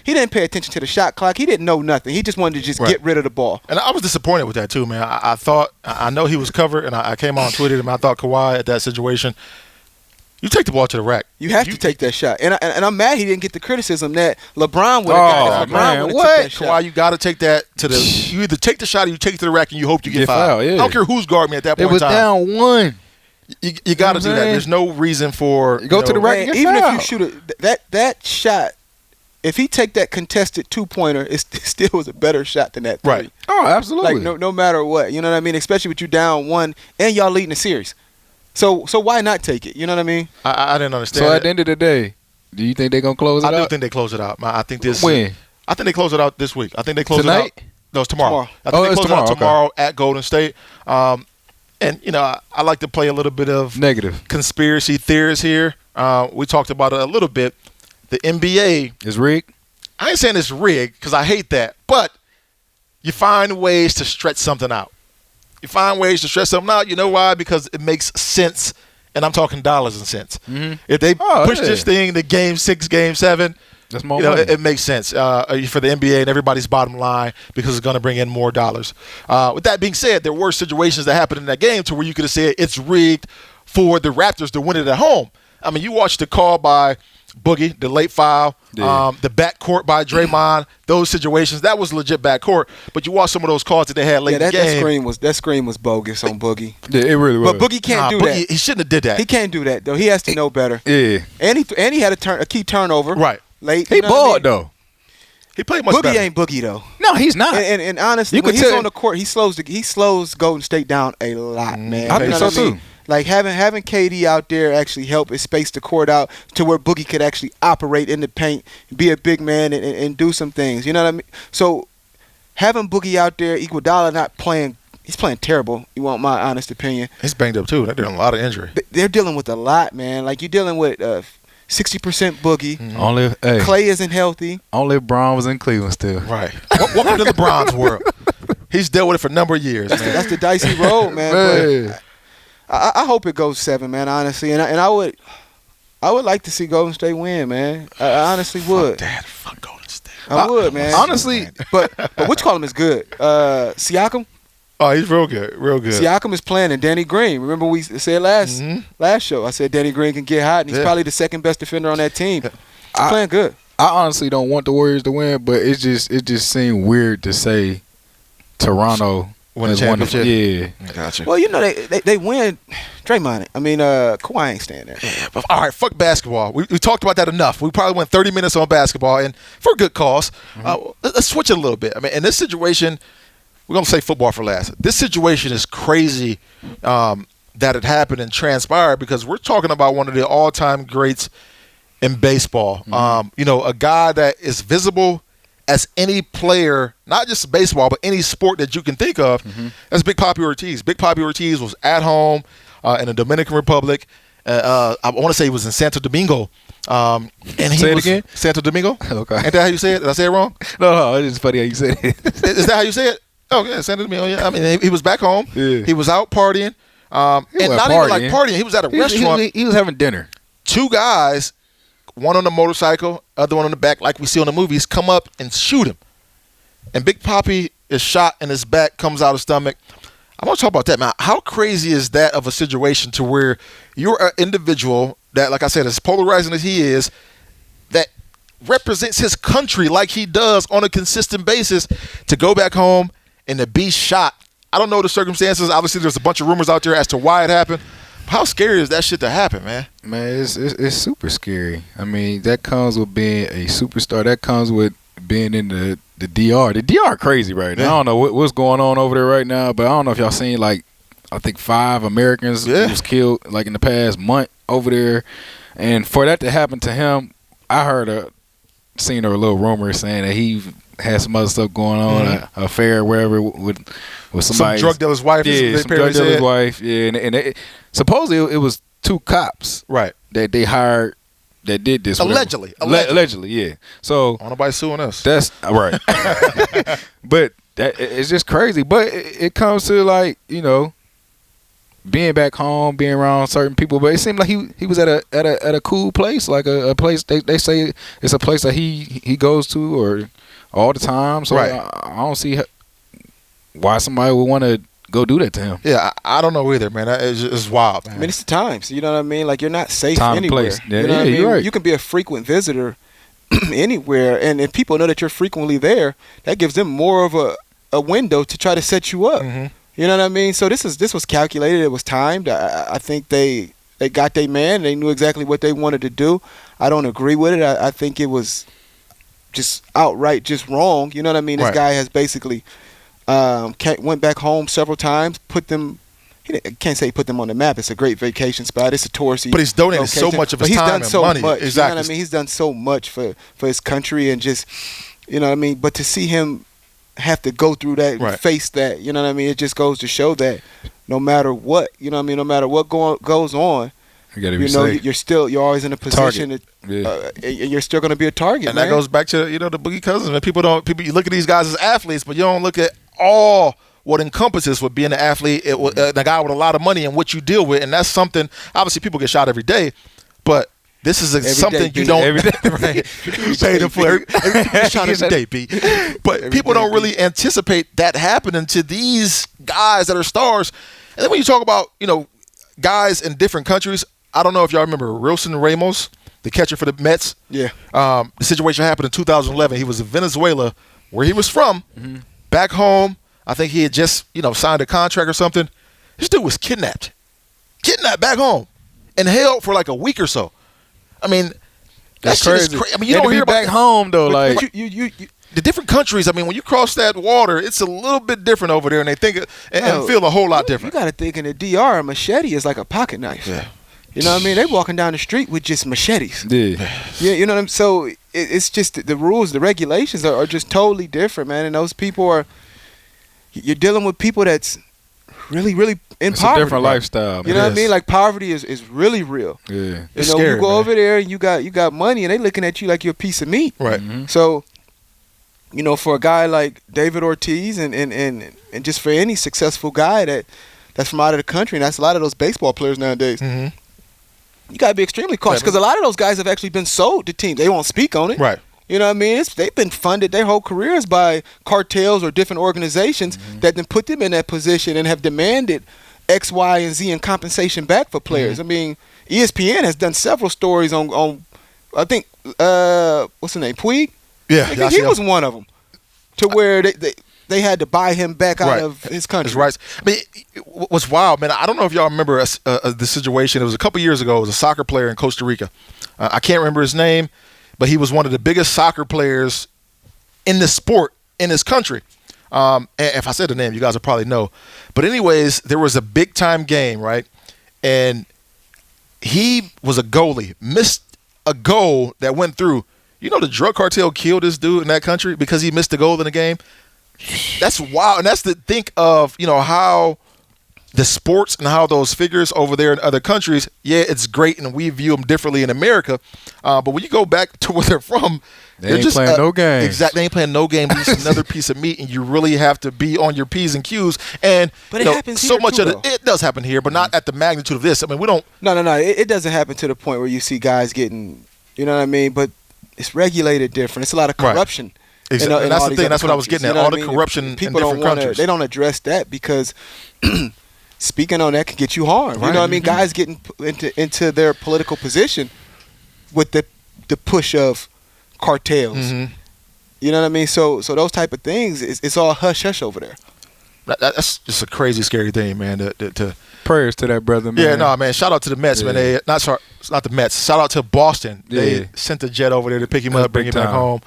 Speaker 3: He didn't pay attention to the shot clock. He didn't know nothing. He just wanted to just get rid of the ball.
Speaker 1: And I was disappointed with that too, man. I know he was covered, and I came on and tweeted him. I thought Kawhi at that situation, you take the ball to the rack.
Speaker 3: You have to take that shot. And I'm mad he didn't get the criticism that LeBron would have got. LeBron would have took that shot.
Speaker 1: Kawhi, you got to take that to the. You either take the shot or you take it to the rack, and you hope you get fouled.
Speaker 2: Yeah.
Speaker 1: I don't care who's guarding me at that point.
Speaker 2: It was
Speaker 1: in time.
Speaker 2: down one.
Speaker 1: You got to do that. There's no reason for
Speaker 2: go to the rack and get
Speaker 3: even
Speaker 2: fouled.
Speaker 3: if you shoot that shot, if he take that contested 2-pointer, it still was a better shot than that 3.
Speaker 1: Right.
Speaker 2: Oh, absolutely.
Speaker 3: Like no matter what, you know what I mean. Especially with you down 1 and y'all leading the series. So why not take it? You know what I mean?
Speaker 1: I didn't understand.
Speaker 2: So at the end of the day, do you think they're gonna close it out?
Speaker 1: I do think they close it out. I think this.
Speaker 2: When?
Speaker 1: I think they close it out this week. I think they close
Speaker 2: Tonight?
Speaker 1: it out. No, it's tomorrow. I think
Speaker 2: Oh,
Speaker 1: they
Speaker 2: it's
Speaker 1: close it out
Speaker 2: tomorrow,
Speaker 1: tomorrow at Golden State. And you know, I like to play a little bit of
Speaker 2: Negative.
Speaker 1: conspiracy theories here. We talked about it a little bit. The NBA
Speaker 2: Is rigged?
Speaker 1: I ain't saying it's rigged because I hate that, but you find ways to stretch something out. You find ways to stretch something out. You know why? Because it makes sense, and I'm talking dollars and cents.
Speaker 2: Mm-hmm.
Speaker 1: If they push this thing to Game 6, Game 7,
Speaker 2: That's more
Speaker 1: you know,
Speaker 2: money.
Speaker 1: it makes sense for the NBA and everybody's bottom line because it's going to bring in more dollars. With that being said, there were situations that happened in that game to where you could have said it's rigged for the Raptors to win it at home. I mean, you watched the call by Boogie, the late foul, the backcourt by Draymond, those situations. That was legit backcourt. But you watch some of those calls that they had late in the game.
Speaker 3: That screen was bogus on Boogie.
Speaker 2: Yeah, it really was.
Speaker 3: But Boogie can't do
Speaker 1: Boogie,
Speaker 3: that.
Speaker 1: He shouldn't have did that.
Speaker 3: He can't do that though. He has to know better.
Speaker 2: Yeah.
Speaker 3: And he had a key turnover.
Speaker 1: Right.
Speaker 3: Late.
Speaker 2: He
Speaker 3: you know what I
Speaker 2: balled,
Speaker 3: mean?
Speaker 2: though.
Speaker 1: He played much
Speaker 3: Boogie
Speaker 1: better.
Speaker 3: ain't Boogie though.
Speaker 2: No, he's not.
Speaker 3: And honestly,
Speaker 2: You
Speaker 3: when
Speaker 2: could
Speaker 3: he's
Speaker 2: tell-
Speaker 3: on the court, he slows Golden State down a lot, man.
Speaker 2: I
Speaker 3: You
Speaker 2: think
Speaker 3: know
Speaker 2: so,
Speaker 3: what I mean?
Speaker 2: too.
Speaker 3: Like having KD out there actually help space the court out to where Boogie could actually operate in the paint, be a big man, and do some things. You know what I mean? So having Boogie out there, Iguodala not playing, he's playing terrible. You want my honest opinion?
Speaker 1: He's banged up too. They're doing a lot of injury.
Speaker 3: They're dealing with a lot, man. Like you're dealing with 60% Boogie.
Speaker 2: Only
Speaker 3: Clay isn't healthy.
Speaker 2: Only if Braun was in Cleveland still.
Speaker 1: Right. Welcome to the Bronze world. He's dealt with it for a number of years, man.
Speaker 3: That's the dicey road, man.
Speaker 2: Hey.
Speaker 3: But I hope it goes 7, man. Honestly, and I would like to see Golden State win, man. I honestly would.
Speaker 1: Fuck Golden State.
Speaker 3: I would, man.
Speaker 2: Honestly,
Speaker 3: but which column is good? Siakam.
Speaker 1: Oh, he's real good. Real good.
Speaker 3: Siakam is playing, and Danny Green. Remember we said last show? I said Danny Green can get hot, and he's probably the second best defender on that team. He's playing good.
Speaker 2: I honestly don't want the Warriors to win, but it just seemed weird to say Toronto
Speaker 1: Win a
Speaker 2: has won the-
Speaker 1: championship?
Speaker 2: Yeah.
Speaker 1: Gotcha.
Speaker 3: Well, you know they win. Draymond. I mean, Kawhi ain't staying there.
Speaker 1: But, all right, fuck basketball. We talked about that enough. We probably went 30 minutes on basketball, and for a good cause. Let's switch it a little bit. I mean, in this situation, we're going to say football for last. This situation is crazy that it happened and transpired because we're talking about one of the all-time greats in baseball. You know, a guy that is visible as any player, not just baseball, but any sport that you can think of. That's Big Papi Ortiz. Big Papi Ortiz was at home in the Dominican Republic. I want to say he was in Santo Domingo. And he
Speaker 2: Say it
Speaker 1: was
Speaker 2: again?
Speaker 1: Santo Domingo.
Speaker 2: Okay.
Speaker 1: Ain't that how you say it? Did I say it wrong?
Speaker 2: No, it's just funny how you said it.
Speaker 1: Is that how you say it? Oh, yeah, Santo Domingo. Yeah. I mean, he was back home.
Speaker 2: Yeah.
Speaker 1: He was out partying. And
Speaker 2: wasn't
Speaker 1: not even like partying. He was at a restaurant.
Speaker 2: He was having dinner.
Speaker 1: 2 guys, one on a motorcycle, other one on the back, like we see on the movies, come up and shoot him. And Big Papi is shot in his back, comes out of his stomach. I want to talk about that, man. How crazy is that of a situation to where you're an individual that, like I said, as polarizing as he is, that represents his country like he does on a consistent basis, to go back home and to be shot. I don't know the circumstances. Obviously, there's a bunch of rumors out there as to why it happened. How scary is that shit to happen, man?
Speaker 2: Man, it's super scary. I mean, that comes with being a superstar. That comes with being in the DR. The DR crazy right now.
Speaker 1: Yeah.
Speaker 2: I don't know what's going on over there right now, but I don't know if y'all seen, like, I think 5 Americans was killed, like, in the past month over there. And for that to happen to him, I seen a little rumor saying that he had some other stuff going on, an affair wherever with somebody.
Speaker 1: Some drug dealer's wife.
Speaker 2: Yeah, some drug dealer's wife. Yeah, and supposedly it was 2 cops,
Speaker 1: right,
Speaker 2: that they hired that did this.
Speaker 1: Allegedly,
Speaker 2: yeah. So
Speaker 1: nobody suing us.
Speaker 2: That's right. But it's just crazy. But it comes to, like, you know, being back home, being around certain people. But it seemed like he was at a cool place, like a place they say it's a place that he goes to or all the time. So
Speaker 1: right.
Speaker 2: I don't see why somebody would want to go do that to him.
Speaker 1: Yeah, I don't know either, man. It's wild, man.
Speaker 3: I mean, it's the times. You know what I mean? Like, you're not safe
Speaker 2: Time and
Speaker 3: anywhere.
Speaker 2: place. Yeah,
Speaker 3: you know what I mean?
Speaker 2: you're right.
Speaker 3: You can be a frequent visitor anywhere, and if people know that you're frequently there, that gives them more of a window to try to set you up.
Speaker 1: Mm-hmm.
Speaker 3: You know what I mean? So this was calculated. It was timed. I think they got their man. They knew exactly what they wanted to do. I don't agree with it. I think it was just outright just wrong. You know what I mean? This guy has basically went back home several times, can't say put them on the map. It's a great vacation spot. It's a touristy.
Speaker 1: But he's donated
Speaker 3: location.
Speaker 1: so much of
Speaker 3: But
Speaker 1: his
Speaker 3: he's
Speaker 1: time
Speaker 3: done
Speaker 1: and
Speaker 3: so
Speaker 1: money.
Speaker 3: much.
Speaker 1: Exactly.
Speaker 3: You know what I mean? He's done so much for his country, and just, you know what I mean? But to see him have to go through that and face that, you know what I mean? It just goes to show that no matter what, you know what I mean? No matter what goes on,
Speaker 2: you gotta be
Speaker 3: safe. You're always in a position
Speaker 2: target.
Speaker 3: and you're still going to be a target.
Speaker 1: And
Speaker 3: man.
Speaker 1: that goes back to, you know, the Boogie Cousins. Man, you look at these guys as athletes, but you don't look at all what encompasses with being an athlete, the guy with a lot of money and what you deal with. And that's something, obviously people get shot every day, but this is something you don't
Speaker 2: every day.
Speaker 1: pay them for. Every shot every day, B. But people don't really anticipate that happening to these guys that are stars. And then when you talk about, you know, guys in different countries, I don't know if y'all remember Wilson Ramos, the catcher for the Mets.
Speaker 3: Yeah.
Speaker 1: The situation happened in 2011. He was in Venezuela, where he was from, back home. I think he had just, you know, signed a contract or something. This dude was kidnapped back home, and held for like a week or so. I mean, that's crazy. I mean, you don't hear about
Speaker 2: back home though. Like
Speaker 3: you
Speaker 1: the different countries. I mean, when you cross that water, it's a little bit different over there, and they think and feel a whole lot different.
Speaker 3: You got to think in the DR, a machete is like a pocket knife.
Speaker 1: Yeah.
Speaker 3: You know what I mean? They walking down the street with just machetes.
Speaker 2: Yeah.
Speaker 3: Yeah, you know what I mean? So it's just the rules, the regulations are just totally different, man. And those people you're dealing with people that's really, really in
Speaker 2: It's
Speaker 3: poverty.
Speaker 2: a different lifestyle.
Speaker 3: You know what I mean? Like, poverty is really real.
Speaker 2: Yeah.
Speaker 3: You
Speaker 1: It's
Speaker 3: know,
Speaker 1: scary,
Speaker 3: you go
Speaker 1: man.
Speaker 3: over there and you got money, and they looking at you like you're a piece of meat.
Speaker 1: Right.
Speaker 3: So, you know, for a guy like David Ortiz and just for any successful guy that's from out of the country, and that's a lot of those baseball players nowadays, you got to be extremely cautious, because a lot of those guys have actually been sold to teams. They won't speak on it.
Speaker 1: Right.
Speaker 3: You know what I mean? They've been funded their whole careers by cartels or different organizations that then put them in that position and have demanded X, Y, and Z in compensation back for players. I mean, ESPN has done several stories on I think, what's his name, Puig?
Speaker 1: Yeah.
Speaker 3: I think he was one of them, to where they had to buy him back out of his country.
Speaker 1: His rights. I mean, what's wild, man, I don't know if y'all remember the situation. It was a couple years ago. It was a soccer player in Costa Rica. I can't remember his name, but he was one of the biggest soccer players in the sport in his country. And if I said the name, you guys will probably know. But anyways, there was a big-time game, right? And he was a goalie, missed a goal that went through. You know, the drug cartel killed this dude in that country because he missed a goal in the game? That's wild. And that's to think of, you know, how the sports and how those figures over there in other countries, yeah, it's great, and we view them differently in America. But when you go back to where they're from,
Speaker 2: They ain't
Speaker 1: just
Speaker 2: playing no games.
Speaker 1: Exactly, they ain't playing no game. It's just another piece of meat, and you really have to be on your P's and Q's. And
Speaker 3: But it happens
Speaker 1: so
Speaker 3: here
Speaker 1: much
Speaker 3: too,
Speaker 1: of it does happen here, but not at the magnitude of this. I mean, we don't.
Speaker 3: No. It doesn't happen to the point where you see guys getting, you know what I mean? But it's regulated different. It's a lot of
Speaker 1: Right.
Speaker 3: corruption.
Speaker 1: Exactly.
Speaker 3: In
Speaker 1: And that's
Speaker 3: all
Speaker 1: the
Speaker 3: these
Speaker 1: thing.
Speaker 3: other
Speaker 1: That's what I was
Speaker 3: countries,
Speaker 1: getting at.
Speaker 3: you know
Speaker 1: All
Speaker 3: what
Speaker 1: the
Speaker 3: I mean?
Speaker 1: corruption in
Speaker 3: People
Speaker 1: different countries.
Speaker 3: They don't address that because speaking on that can get you harmed.
Speaker 1: Right.
Speaker 3: You know what I mean? Guys getting into their political position with the push of cartels.
Speaker 1: Mhm.
Speaker 3: You know what I mean? So those type of things, it's all hush over there.
Speaker 1: That's just a crazy, scary thing, man. To
Speaker 2: Prayers to that brother, man.
Speaker 1: Yeah, no, man. Shout out to the Mets, man. They not the Mets. Shout out to Boston.
Speaker 2: Yeah.
Speaker 1: They sent a jet over there to pick him
Speaker 2: That's
Speaker 1: up, bring
Speaker 2: big
Speaker 1: him back
Speaker 2: time.
Speaker 1: home,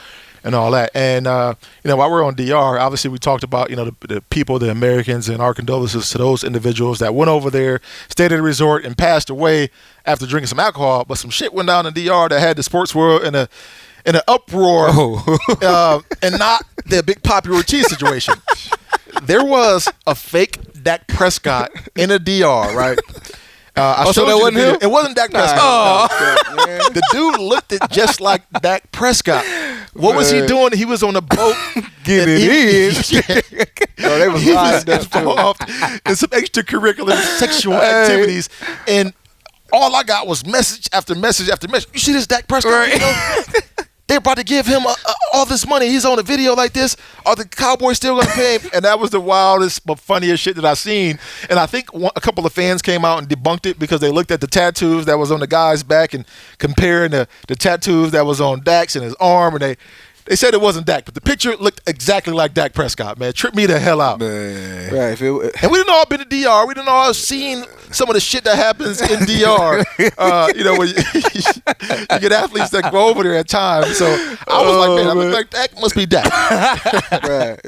Speaker 1: and all that. And while we're on DR, obviously we talked about the people, the Americans, and our condolences to those individuals that went over there, stayed at the resort, and passed away after drinking some alcohol. But some shit went down in DR that had the sports world in an uproar, and not the big Poppy Ortiz situation. There was a fake Dak Prescott in a DR, right? I
Speaker 2: so
Speaker 1: showed
Speaker 2: that
Speaker 1: you the
Speaker 2: wasn't
Speaker 1: video.
Speaker 2: him?
Speaker 1: It wasn't Dak Prescott. No. The dude looked just like Dak Prescott. What was he doing? He was on a boat.
Speaker 2: Get it in.
Speaker 3: So they was
Speaker 1: He was
Speaker 3: lined up too.
Speaker 1: involved in some extracurricular sexual activities, and all I got was message after message after message. You see this Dak Prescott?
Speaker 2: Right.
Speaker 1: They're about to give him all this money. He's on a video like this. Are the Cowboys still going to pay him? And that was the wildest, but funniest shit that I've seen. And I think a couple of fans came out and debunked it because they looked at the tattoos that was on the guy's back and comparing the tattoos that was on Dak's and his arm, and they said it wasn't Dak, but the picture looked exactly like Dak Prescott, man. Tripped me the hell out.
Speaker 2: Man.
Speaker 3: Right.
Speaker 1: And we didn't all been to DR. We didn't all seen some of the shit that happens in DR. When you get athletes that go over there at times. So I was like, man, I look like Dak. Must be Dak.
Speaker 3: Right.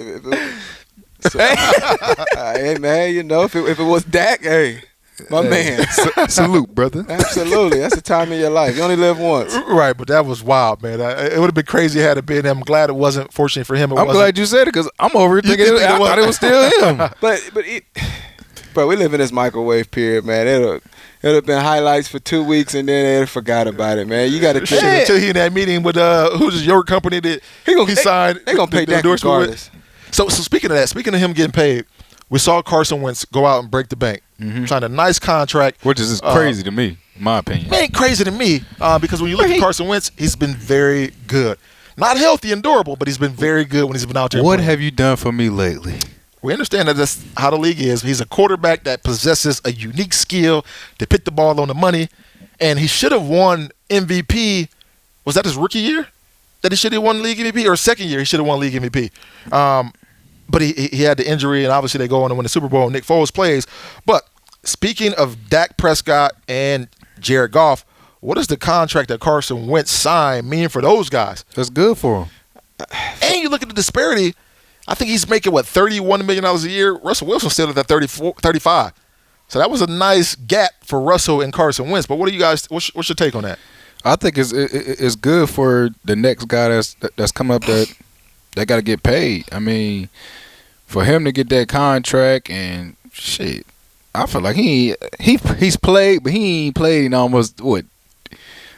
Speaker 3: So, hey man, if it was Dak, hey, my man.
Speaker 2: Salute, brother.
Speaker 3: Absolutely. That's the time of your life. You only live once.
Speaker 1: Right, but that was wild, man. It would have been crazy had it been him. I'm glad it wasn't. Fortunately for him, it
Speaker 2: I'm
Speaker 1: wasn't.
Speaker 2: glad you said it because I'm over here thinking
Speaker 1: think
Speaker 2: I thought it was still him.
Speaker 3: But we live in this microwave period, man. It'll have been highlights for 2 weeks and then they forgot about it, man. You got to
Speaker 1: Shit, until he in that meeting with who's your company that he signed.
Speaker 3: They gonna pay
Speaker 1: the
Speaker 3: Dak
Speaker 1: endorsement with.
Speaker 3: regardless.
Speaker 1: So speaking of that, speaking of him getting paid, we saw Carson Wentz go out and break the bank, signed a nice contract,
Speaker 2: Which is crazy to me, in my opinion.
Speaker 1: Man, ain't crazy to me because when you look at Carson Wentz, he's been very good. Not healthy and durable, but he's been very good when he's been out there.
Speaker 2: What
Speaker 1: playing.
Speaker 2: have you done for me lately?
Speaker 1: We understand that that's how the league is. He's a quarterback that possesses a unique skill to put the ball on the money, and he should have won MVP. Was that his rookie year that he should have won league MVP, or second year he should have won league MVP? But he had the injury, and obviously they go on to win the Super Bowl. And Nick Foles plays. But speaking of Dak Prescott and Jared Goff, what does the contract that Carson Wentz signed mean for those guys?
Speaker 2: That's good for him.
Speaker 1: And you look at the disparity. I think he's making, $31 million a year. Russell Wilson's still at that 35. So that was a nice gap for Russell and Carson Wentz. But what do you guys? What's your take on that?
Speaker 2: I think it's good for the next guy that's coming up that got to get paid. I mean, for him to get that contract and shit, I feel like he's played, but he ain't played in almost what?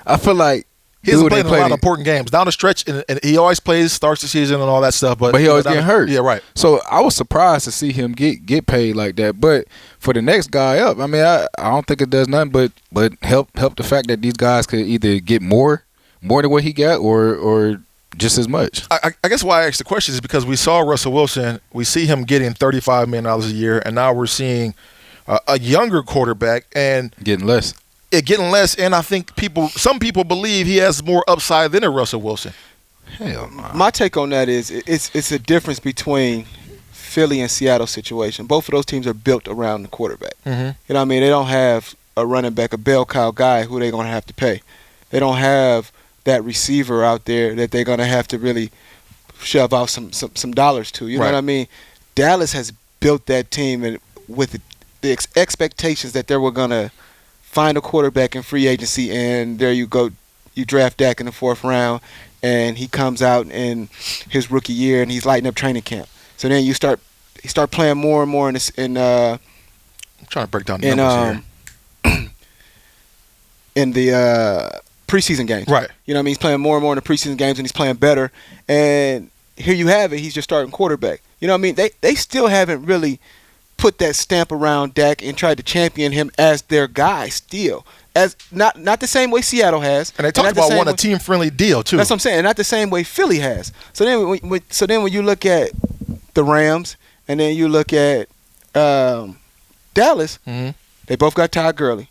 Speaker 2: I feel like
Speaker 1: he hasn't played in a lot of important games down the stretch, and he always plays, starts the season and all that stuff. But
Speaker 2: he always getting hurt.
Speaker 1: Yeah, right.
Speaker 2: So I was surprised to see him get paid like that. But for the next guy up, I mean, I don't think it does nothing but help the fact that these guys could either get more than what he got, or just as much.
Speaker 1: I guess why I asked the question is because we saw Russell Wilson. We see him getting $35 million a year, and now we're seeing a younger quarterback and
Speaker 2: Getting less.
Speaker 1: Getting less. And I think some people believe he has more upside than a Russell Wilson.
Speaker 2: Hell no.
Speaker 3: My take on that is it's a difference between Philly and Seattle situation. Both of those teams are built around the quarterback.
Speaker 1: Mm-hmm.
Speaker 3: You know what I mean? They don't have a running back, a bell cow guy who they're going to have to pay. They don't have that receiver out there that they're going to have to really shove out some dollars to. You know what I mean? Dallas has built that team and with the expectations that they were going to find a quarterback in free agency, and there you go. You draft Dak in the 4th round, and he comes out in his rookie year, and he's lighting up training camp. So then he start playing more and more in
Speaker 1: Trying to break down the numbers here.
Speaker 3: In the preseason games.
Speaker 1: Right.
Speaker 3: You know what I mean? He's playing more and more in the preseason games, and he's playing better. And here you have it. He's your starting quarterback. You know what I mean? They still haven't really put that stamp around Dak and tried to champion him as their guy still. As not the same way Seattle has.
Speaker 1: And they talked about wanting a team-friendly deal, too.
Speaker 3: That's what I'm saying. Not the same way Philly has. So then when you look at the Rams and then you look at Dallas, they both got Todd Gurley.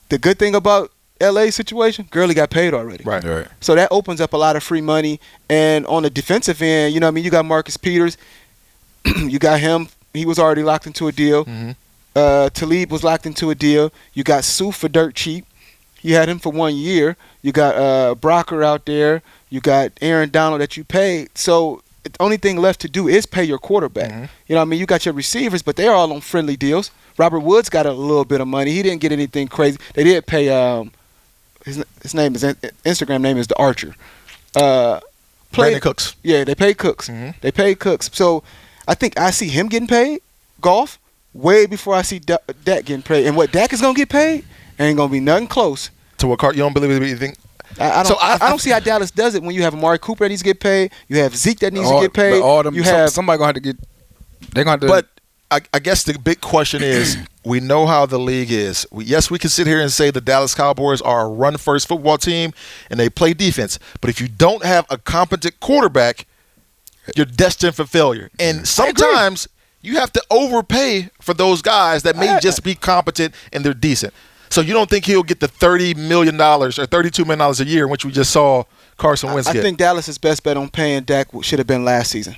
Speaker 3: The good thing about LA situation, Gurley got paid already.
Speaker 2: Right.
Speaker 3: So that opens up a lot of free money. And on the defensive end, you know what I mean, you got Marcus Peters. You got him. He was already locked into a deal. Talib was locked into a deal. You got Sue for dirt cheap. You had him for 1 year. You got Brocker out there. You got Aaron Donald that you paid. So the only thing left to do is pay your quarterback. You know what I mean? You got your receivers, but they're all on friendly deals. Robert Woods got a little bit of money. He didn't get anything crazy. They did pay his name is Instagram name is The Archer.
Speaker 1: Brandon Cooks.
Speaker 3: Yeah, they paid Cooks. They paid Cooks. So I think I see him getting paid, golf, way before I see Dak getting paid. And what Dak is going to get paid ain't going to be nothing close.
Speaker 1: To what Carter, you don't believe it? You think?
Speaker 3: I don't see how Dallas does it when you have Amari Cooper that needs to get paid. You have Zeke that needs to get paid.
Speaker 2: Somebody going to have to get – they're going to –
Speaker 1: But I guess the big question is, we know how the league is. Yes, we can sit here and say the Dallas Cowboys are a run-first football team and they play defense. But if you don't have a competent quarterback, you're destined for failure. And sometimes you have to overpay for those guys that may just be competent and they're decent. So you don't think he'll get the $30 million or $32 million a year, which we just saw Carson Wentz get?
Speaker 3: I think Dallas's best bet on paying Dak should have been last season.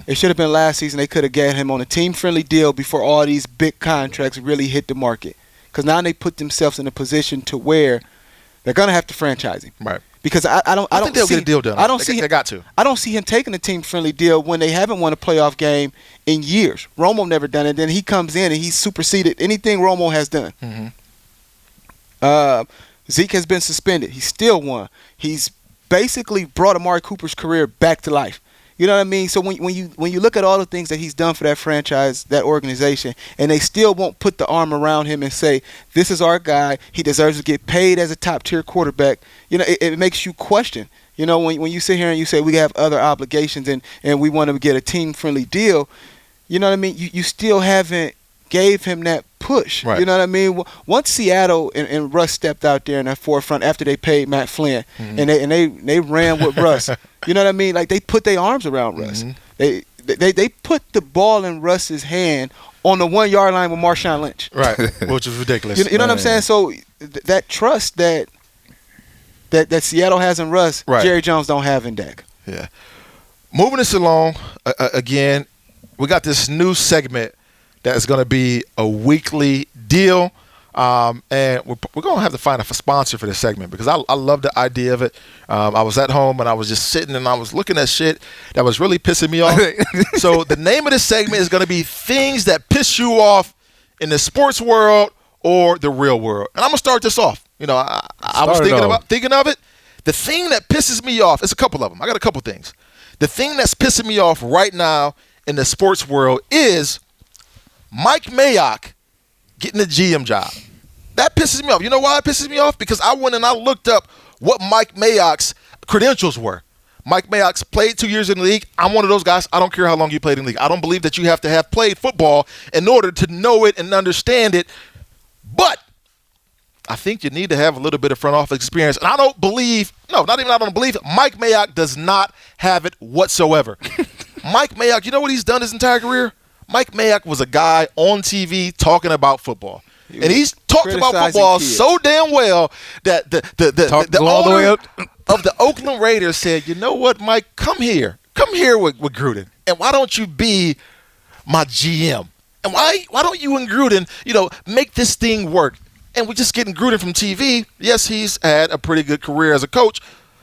Speaker 3: It should have been last season. They could have got him on a team-friendly deal before all these big contracts really hit the market. Because now they put themselves in a position to where they're going to have to franchise him.
Speaker 1: Right.
Speaker 3: Because I don't
Speaker 1: think they'll get a deal done. They got to.
Speaker 3: I don't see him taking a team-friendly deal when they haven't won a playoff game in years. Romo never done it. Then he comes in and he's superseded anything Romo has done. Zeke has been suspended. He still won. He's basically brought Amari Cooper's career back to life. You know what I mean? So when you look at all the things that he's done for that franchise, that organization, and they still won't put the arm around him and say, this is our guy, he deserves to get paid as a top-tier quarterback, you know, it makes you question. You know, when you sit here and you say we have other obligations and we want to get a team-friendly deal, you know what I mean? You still haven't gave him that push.
Speaker 1: Right.
Speaker 3: You know what I mean? Once Seattle and Russ stepped out there in that forefront after they paid Matt Flynn and they ran with Russ. You know what I mean? Like they put their arms around Russ. They put the ball in Russ's hand on the 1 yard line with Marshawn Lynch.
Speaker 1: Right. Which is ridiculous.
Speaker 3: You know what I'm saying? So that trust that Seattle has in Russ, Jerry Jones don't have in Dak.
Speaker 1: Yeah. Moving this along again, we got this new segment that is going to be a weekly deal. And we're going to have to find a sponsor for this segment because I love the idea of it. I was at home and I was just sitting and I was looking at shit that was really pissing me off. So the name of this segment is going to be things that piss you off in the sports world or the real world. And I'm going to start this off. You know, I was thinking of it. The thing that pisses me off, it's a couple of them. I got a couple things. The thing that's pissing me off right now in the sports world is Mike Mayock getting the GM job. That pisses me off. You know why it pisses me off? Because I went and I looked up what Mike Mayock's credentials were. Mike Mayock's played 2 years in the league. I'm one of those guys. I don't care how long you played in the league. I don't believe that you have to have played football in order to know it and understand it. But I think you need to have a little bit of front office experience. And I don't believe, Mike Mayock does not have it whatsoever. Mike Mayock, you know what he's done his entire career? Mike Mayock was a guy on TV talking about football. And he's talked about football so damn well that the owner of the Oakland Raiders said, you know what, Mike, come here with Gruden. And why don't you be my GM? And why don't you and Gruden, make this thing work? And we're just getting Gruden from TV. Yes, he's had a pretty good career as a coach,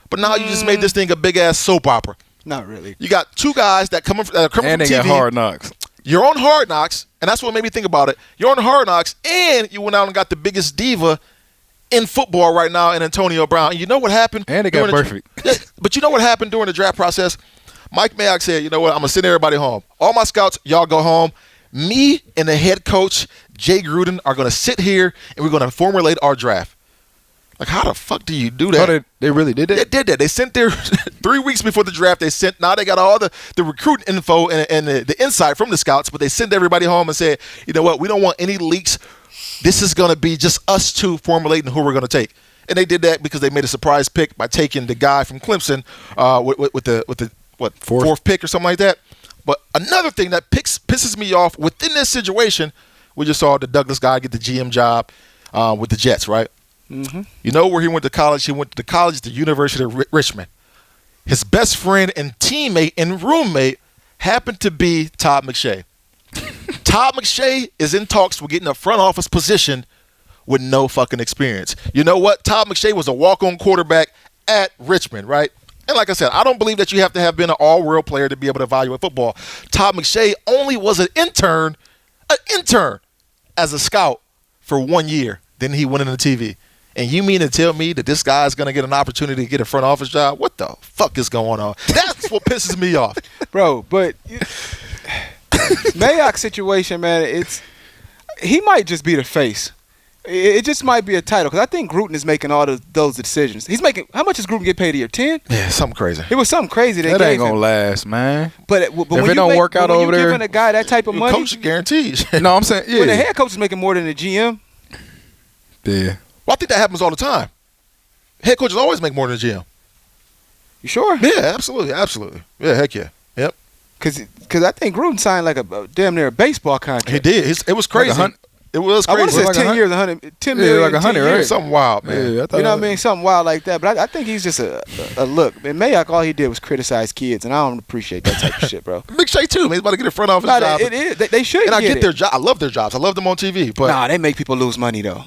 Speaker 1: but now you just made this thing a big-ass soap opera.
Speaker 3: Not really.
Speaker 1: You got two guys that come from TV.
Speaker 2: And they got Hard Knocks.
Speaker 1: You're on Hard Knocks, and that's what made me think about it. You're on Hard Knocks, and you went out and got the biggest diva in football right now in Antonio Brown. And you know what happened?
Speaker 2: And they got perfect.
Speaker 1: But you know what happened during the draft process? Mike Mayock said, you know what, I'm going to send everybody home. All my scouts, y'all go home. Me and the head coach Jay Gruden are going to sit here and we're going to formulate our draft. Like, how the fuck do you do that?
Speaker 2: Oh, they really did that?
Speaker 1: They did that. They sent their 3 weeks before the draft. Now they got all the recruiting info and the insight from the scouts, but they sent everybody home and said, you know what, we don't want any leaks. This is going to be just us two formulating who we're going to take. And they did that because they made a surprise pick by taking the guy from Clemson with the fourth pick or something like that. But another thing that pisses me off within this situation, we just saw the Douglas guy get the GM job with the Jets, right? Mm-hmm. You know where he went to college? He went to college at the University of Richmond. His best friend and teammate and roommate happened to be Todd McShay. Todd McShay is in talks with getting a front office position with no fucking experience. You know what? Todd McShay was a walk-on quarterback at Richmond, right? And like I said, I don't believe that you have to have been an all-world player to be able to evaluate football. Todd McShay only was an intern as a scout for 1 year. Then he went into TV. And you mean to tell me that this guy is going to get an opportunity to get a front office job? What the fuck is going on? That's what pisses me off.
Speaker 3: Bro, but Mayock's situation, man, he might just be the face. It just might be a title because I think Gruden is making all those decisions. He's making – how much does Gruden get paid a year? 10?
Speaker 1: Yeah, something crazy.
Speaker 3: It was something crazy
Speaker 2: that ain't going to last, man.
Speaker 3: But
Speaker 2: if it don't work out over there –
Speaker 3: you're giving a guy that type of money –
Speaker 1: coach guarantees.
Speaker 2: No, I'm saying – yeah.
Speaker 3: When the head coach is making more than the GM.
Speaker 2: Yeah.
Speaker 1: Well, I think that happens all the time. Head coaches always make more than a GM.
Speaker 3: You sure?
Speaker 1: Yeah, absolutely. Yeah, heck yeah. Yep.
Speaker 3: Because I think Gruden signed like a damn near a baseball contract.
Speaker 1: He did. It was crazy. It was crazy.
Speaker 3: I want to say
Speaker 2: like
Speaker 3: 10 years, 100, 10 million,
Speaker 2: like 100, right?
Speaker 1: Something wild, man.
Speaker 2: Yeah,
Speaker 3: You know what I mean? Something wild like that. But I think he's just a look. And Mayock, all he did was criticize kids, and I don't appreciate that type of shit, bro.
Speaker 1: McShay, too, man. He's about to get a front office job.
Speaker 3: It is. They should.
Speaker 1: And I get their job. I love their jobs. I love them on TV. But
Speaker 3: nah, they make people lose money, though.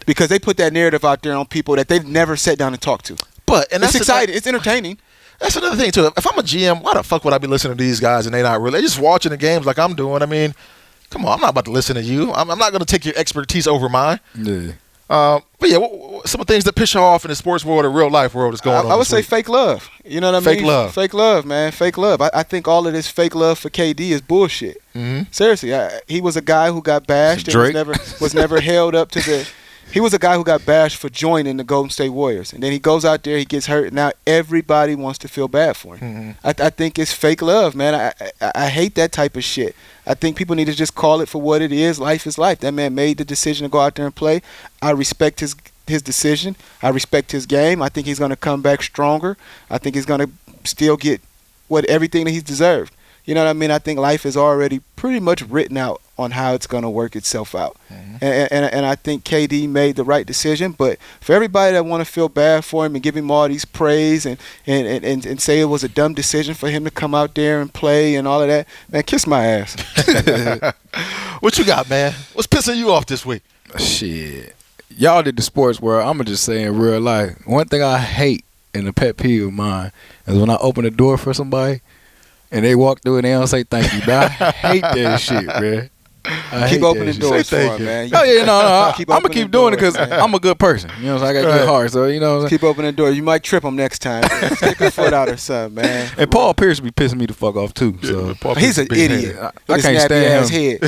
Speaker 3: Because they put that narrative out there on people that they've never sat down and talked to. It's exciting. It's entertaining.
Speaker 1: That's another thing, too. If I'm a GM, why the fuck would I be listening to these guys and they not really? They're just watching the games like I'm doing. I mean, come on. I'm not about to listen to you. I'm not going to take your expertise over mine.
Speaker 2: Yeah.
Speaker 1: But yeah, some of the things that piss you off in the sports world or real life world is going on.
Speaker 3: I would say fake love. You know what I mean?
Speaker 1: Fake love.
Speaker 3: Fake love, man. Fake love. I think all of this fake love for KD is bullshit.
Speaker 1: Mm-hmm.
Speaker 3: Seriously, he was a guy who got bashed and was never held up to the. He was a guy who got bashed for joining the Golden State Warriors, and then he goes out there, he gets hurt, and now everybody wants to feel bad for him. Mm-hmm. I think it's fake love, man. I hate that type of shit. I think people need to just call it for what it is. Life is life. That man made the decision to go out there and play. I respect his decision. I respect his game. I think he's going to come back stronger. I think he's going to still get everything that he's deserved. You know what I mean? I think life is already pretty much written out on how it's going to work itself out. Mm-hmm. And I think KD made the right decision. But for everybody that want to feel bad for him and give him all these praise and say it was a dumb decision for him to come out there and play and all of that, man, kiss my ass.
Speaker 1: What you got, man? What's pissing you off this week?
Speaker 2: Shit. Y'all did the sports world. I'm going to just say in real life, one thing I hate and a pet peeve of mine is when I open the door for somebody and they walk through and they don't say thank you. But I hate that shit, man.
Speaker 3: Keep opening doors for him, man.
Speaker 2: Oh, yeah, no. I'm going to keep doing it because I'm a good person. You know what I'm saying? I got a good heart. So, you know what I'm saying?
Speaker 3: Keep opening doors. You might trip him next time. Stick your foot out or something, man.
Speaker 2: And Paul Pierce be pissing me the fuck off, too. So
Speaker 3: he's an idiot.
Speaker 2: I can't stand him.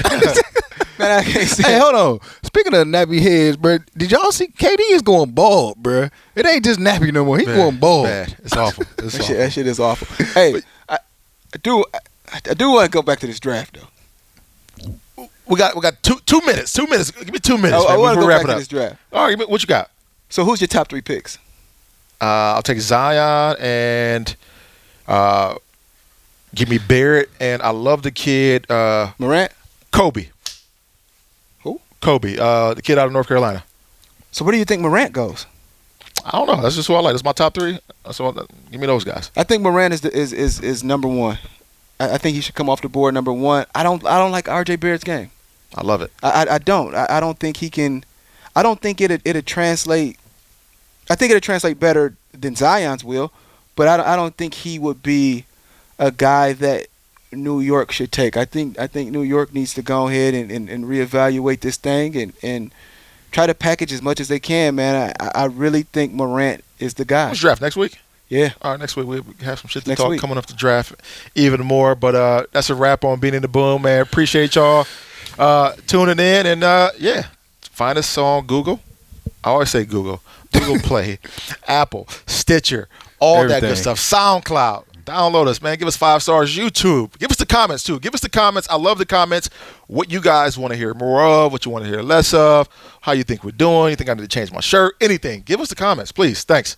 Speaker 3: Man, I can't stand
Speaker 2: Hey, hold on. Speaking of nappy heads, bro, did y'all see KD is going bald, bro? It ain't just nappy no more. He's going bald.
Speaker 1: Bad. It's awful.
Speaker 3: That shit is awful. Hey, I do want to go back to this draft, though.
Speaker 1: We got 2 minutes. 2 minutes. Give me 2 minutes.
Speaker 3: I want to go back
Speaker 1: to
Speaker 3: this draft.
Speaker 1: All right, what you got?
Speaker 3: So who's your top 3 picks?
Speaker 1: I'll take Zion and give me Barrett, and I love the kid
Speaker 3: Morant?
Speaker 1: Kobe.
Speaker 3: Who?
Speaker 1: Kobe, the kid out of North Carolina.
Speaker 3: So where do you think Morant goes?
Speaker 1: I don't know. That's just who I like. That's my top 3. So give me those guys.
Speaker 3: I think Morant is number 1. I think he should come off the board number 1. I don't like R.J. Barrett's game.
Speaker 1: I love it.
Speaker 3: I don't. I don't think he can. I don't think it'll translate. I think it'll translate better than Zion's will, but I don't think he would be a guy that New York should take. I think New York needs to go ahead and reevaluate this thing and try to package as much as they can, man. I really think Morant is the guy.
Speaker 1: What's draft next week?
Speaker 3: Yeah.
Speaker 1: All right, next week we have some shit to talk coming up the draft even more. But that's a wrap on Beanie the Boom, man. Appreciate y'all. tuning in. And, yeah, find us on Google. I always say Google Play, Apple, Stitcher, all that good
Speaker 2: Everything.
Speaker 1: stuff. SoundCloud. Download us, man. Give us 5 stars. YouTube. Give us the comments, too. Give us the comments. I love the comments. What you guys want to hear more of, what you want to hear less of, how you think we're doing. You think I need to change my shirt, anything. Give us the comments, please. Thanks.